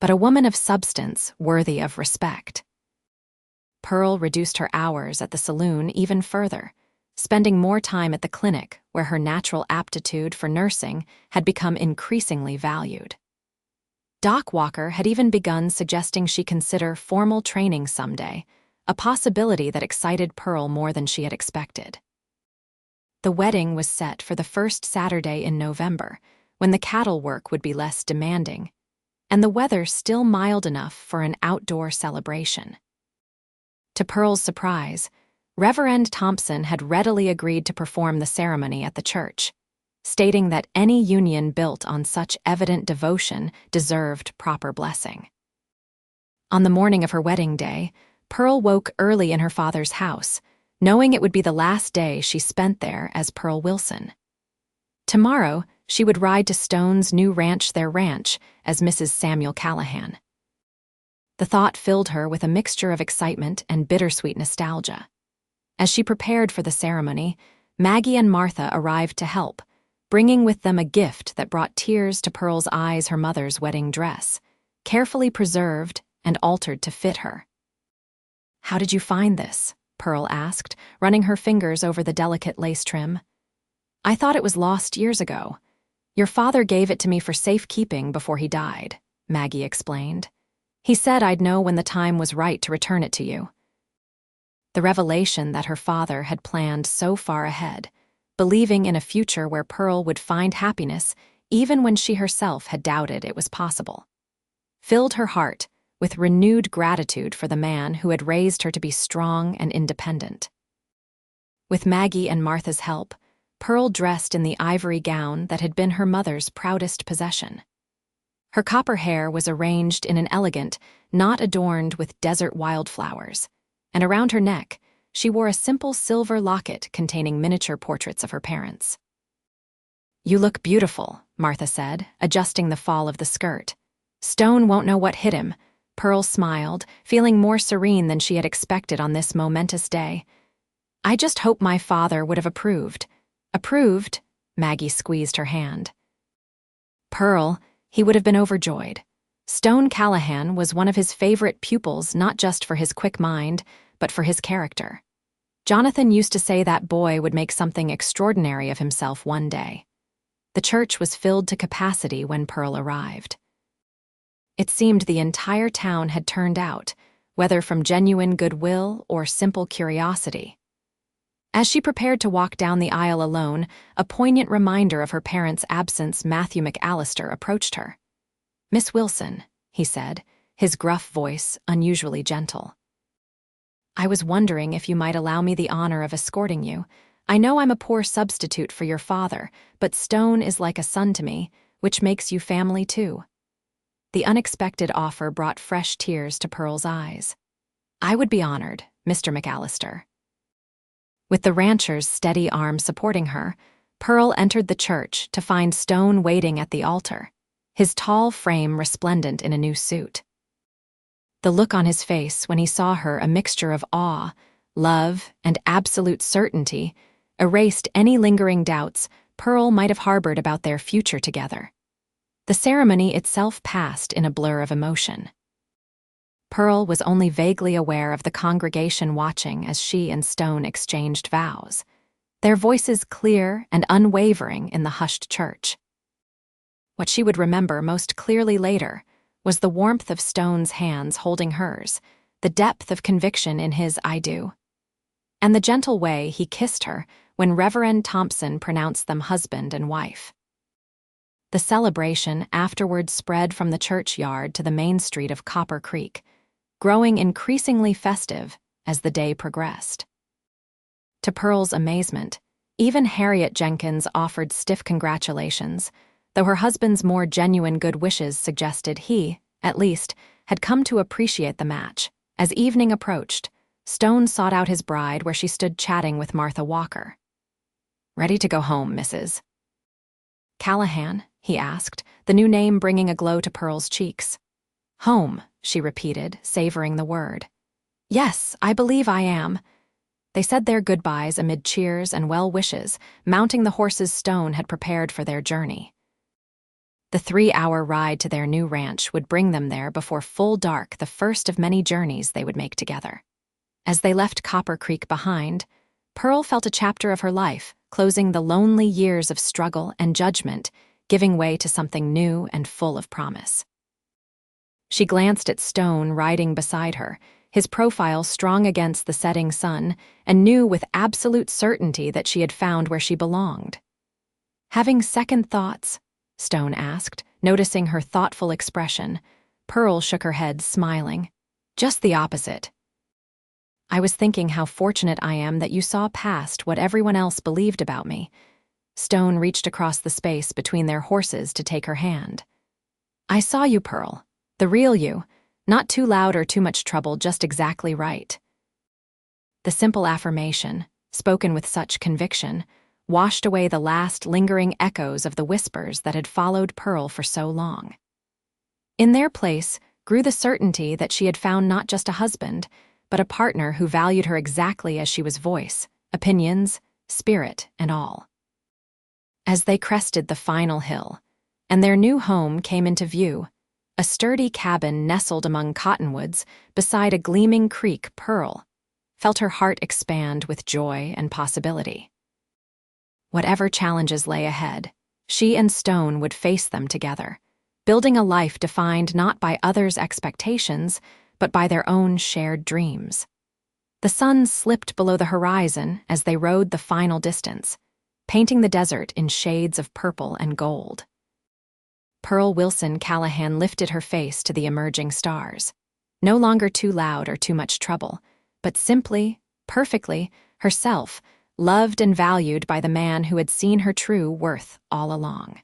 but a woman of substance worthy of respect. Pearl reduced her hours at the saloon even further, spending more time at the clinic where her natural aptitude for nursing had become increasingly valued. Doc Walker had even begun suggesting she consider formal training someday, a possibility that excited Pearl more than she had expected. The wedding was set for the first Saturday in November, when the cattle work would be less demanding, and the weather still mild enough for an outdoor celebration. To Pearl's surprise, Reverend Thompson had readily agreed to perform the ceremony at the church, stating that any union built on such evident devotion deserved proper blessing. On the morning of her wedding day, Pearl woke early in her father's house, knowing it would be the last day she spent there as Pearl Wilson. Tomorrow, she would ride to Stone's new ranch, their ranch, as Mrs. Samuel Callahan. The thought filled her with a mixture of excitement and bittersweet nostalgia. As she prepared for the ceremony, Maggie and Martha arrived to help, bringing with them a gift that brought tears to Pearl's eyes: her mother's wedding dress, carefully preserved and altered to fit her. "How did you find this?" Pearl asked, running her fingers over the delicate lace trim. "I thought it was lost years ago. Your father gave it to me for safekeeping before he died," Maggie explained. "He said I'd know when the time was right to return it to you." The revelation that her father had planned so far ahead, believing in a future where Pearl would find happiness even when she herself had doubted it was possible, filled her heart with renewed gratitude for the man who had raised her to be strong and independent. With Maggie and Martha's help, Pearl dressed in the ivory gown that had been her mother's proudest possession. Her copper hair was arranged in an elegant knot adorned with desert wildflowers, and around her neck, she wore a simple silver locket containing miniature portraits of her parents. "You look beautiful," Martha said, adjusting the fall of the skirt. "Stone won't know what hit him." Pearl smiled, feeling more serene than she had expected on this momentous day. "I just hope my father would have approved." "Approved?" Maggie squeezed her hand. "Pearl, he would have been overjoyed. Stone Callahan was one of his favorite pupils, not just for his quick mind, but for his character. Jonathan used to say that boy would make something extraordinary of himself one day." The church was filled to capacity when Pearl arrived. It seemed the entire town had turned out, whether from genuine goodwill or simple curiosity. As she prepared to walk down the aisle alone, a poignant reminder of her parents' absence, Matthew McAllister, approached her. "Miss Wilson," he said, his gruff voice unusually gentle. "I was wondering if you might allow me the honor of escorting you. I know I'm a poor substitute for your father, but Stone is like a son to me, which makes you family too." The unexpected offer brought fresh tears to Pearl's eyes. "I would be honored, Mr. McAllister." With the rancher's steady arm supporting her, Pearl entered the church to find Stone waiting at the altar, his tall frame resplendent in a new suit. The look on his face when he saw her, a mixture of awe, love, and absolute certainty, erased any lingering doubts Pearl might have harbored about their future together. The ceremony itself passed in a blur of emotion. Pearl was only vaguely aware of the congregation watching as she and Stone exchanged vows, their voices clear and unwavering in the hushed church. What she would remember most clearly later was the warmth of Stone's hands holding hers, the depth of conviction in his "I do," and the gentle way he kissed her when Reverend Thompson pronounced them husband and wife. The celebration afterward spread from the churchyard to the main street of Copper Creek, growing increasingly festive as the day progressed. To Pearl's amazement, even Harriet Jenkins offered stiff congratulations, though her husband's more genuine good wishes suggested he, at least, had come to appreciate the match. As evening approached, Stone sought out his bride where she stood chatting with Martha Walker. "Ready to go home, Mrs. Callahan?" he asked, the new name bringing a glow to Pearl's cheeks. "Home," she repeated, savoring the word. "Yes, I believe I am." They said their goodbyes amid cheers and well wishes, mounting the horses Stone had prepared for their journey. The 3-hour ride to their new ranch would bring them there before full dark, the first of many journeys they would make together. As they left Copper Creek behind, Pearl felt a chapter of her life, closing the lonely years of struggle and judgment, giving way to something new and full of promise. She glanced at Stone riding beside her, his profile strong against the setting sun, and knew with absolute certainty that she had found where she belonged. "Having second thoughts?" Stone asked, noticing her thoughtful expression. Pearl shook her head, smiling. "Just the opposite. I was thinking how fortunate I am that you saw past what everyone else believed about me." Stone reached across the space between their horses to take her hand. "I saw you, Pearl. The real you. Not too loud or too much trouble, just exactly right. The simple affirmation, spoken with such conviction, washed away the last lingering echoes of the whispers that had followed Pearl for so long. In their place grew the certainty that she had found not just a husband, but a partner who valued her exactly as she was: voice, opinions, spirit, and all. As they crested the final hill, and their new home came into view, a sturdy cabin nestled among cottonwoods beside a gleaming creek, Pearl felt her heart expand with joy and possibility. Whatever challenges lay ahead, she and Stone would face them together, building a life defined not by others' expectations, but by their own shared dreams. The sun slipped below the horizon as they rode the final distance, painting the desert in shades of purple and gold. Pearl Wilson Callahan lifted her face to the emerging stars. No longer too loud or too much trouble, but simply, perfectly, herself, loved and valued by the man who had seen her true worth all along.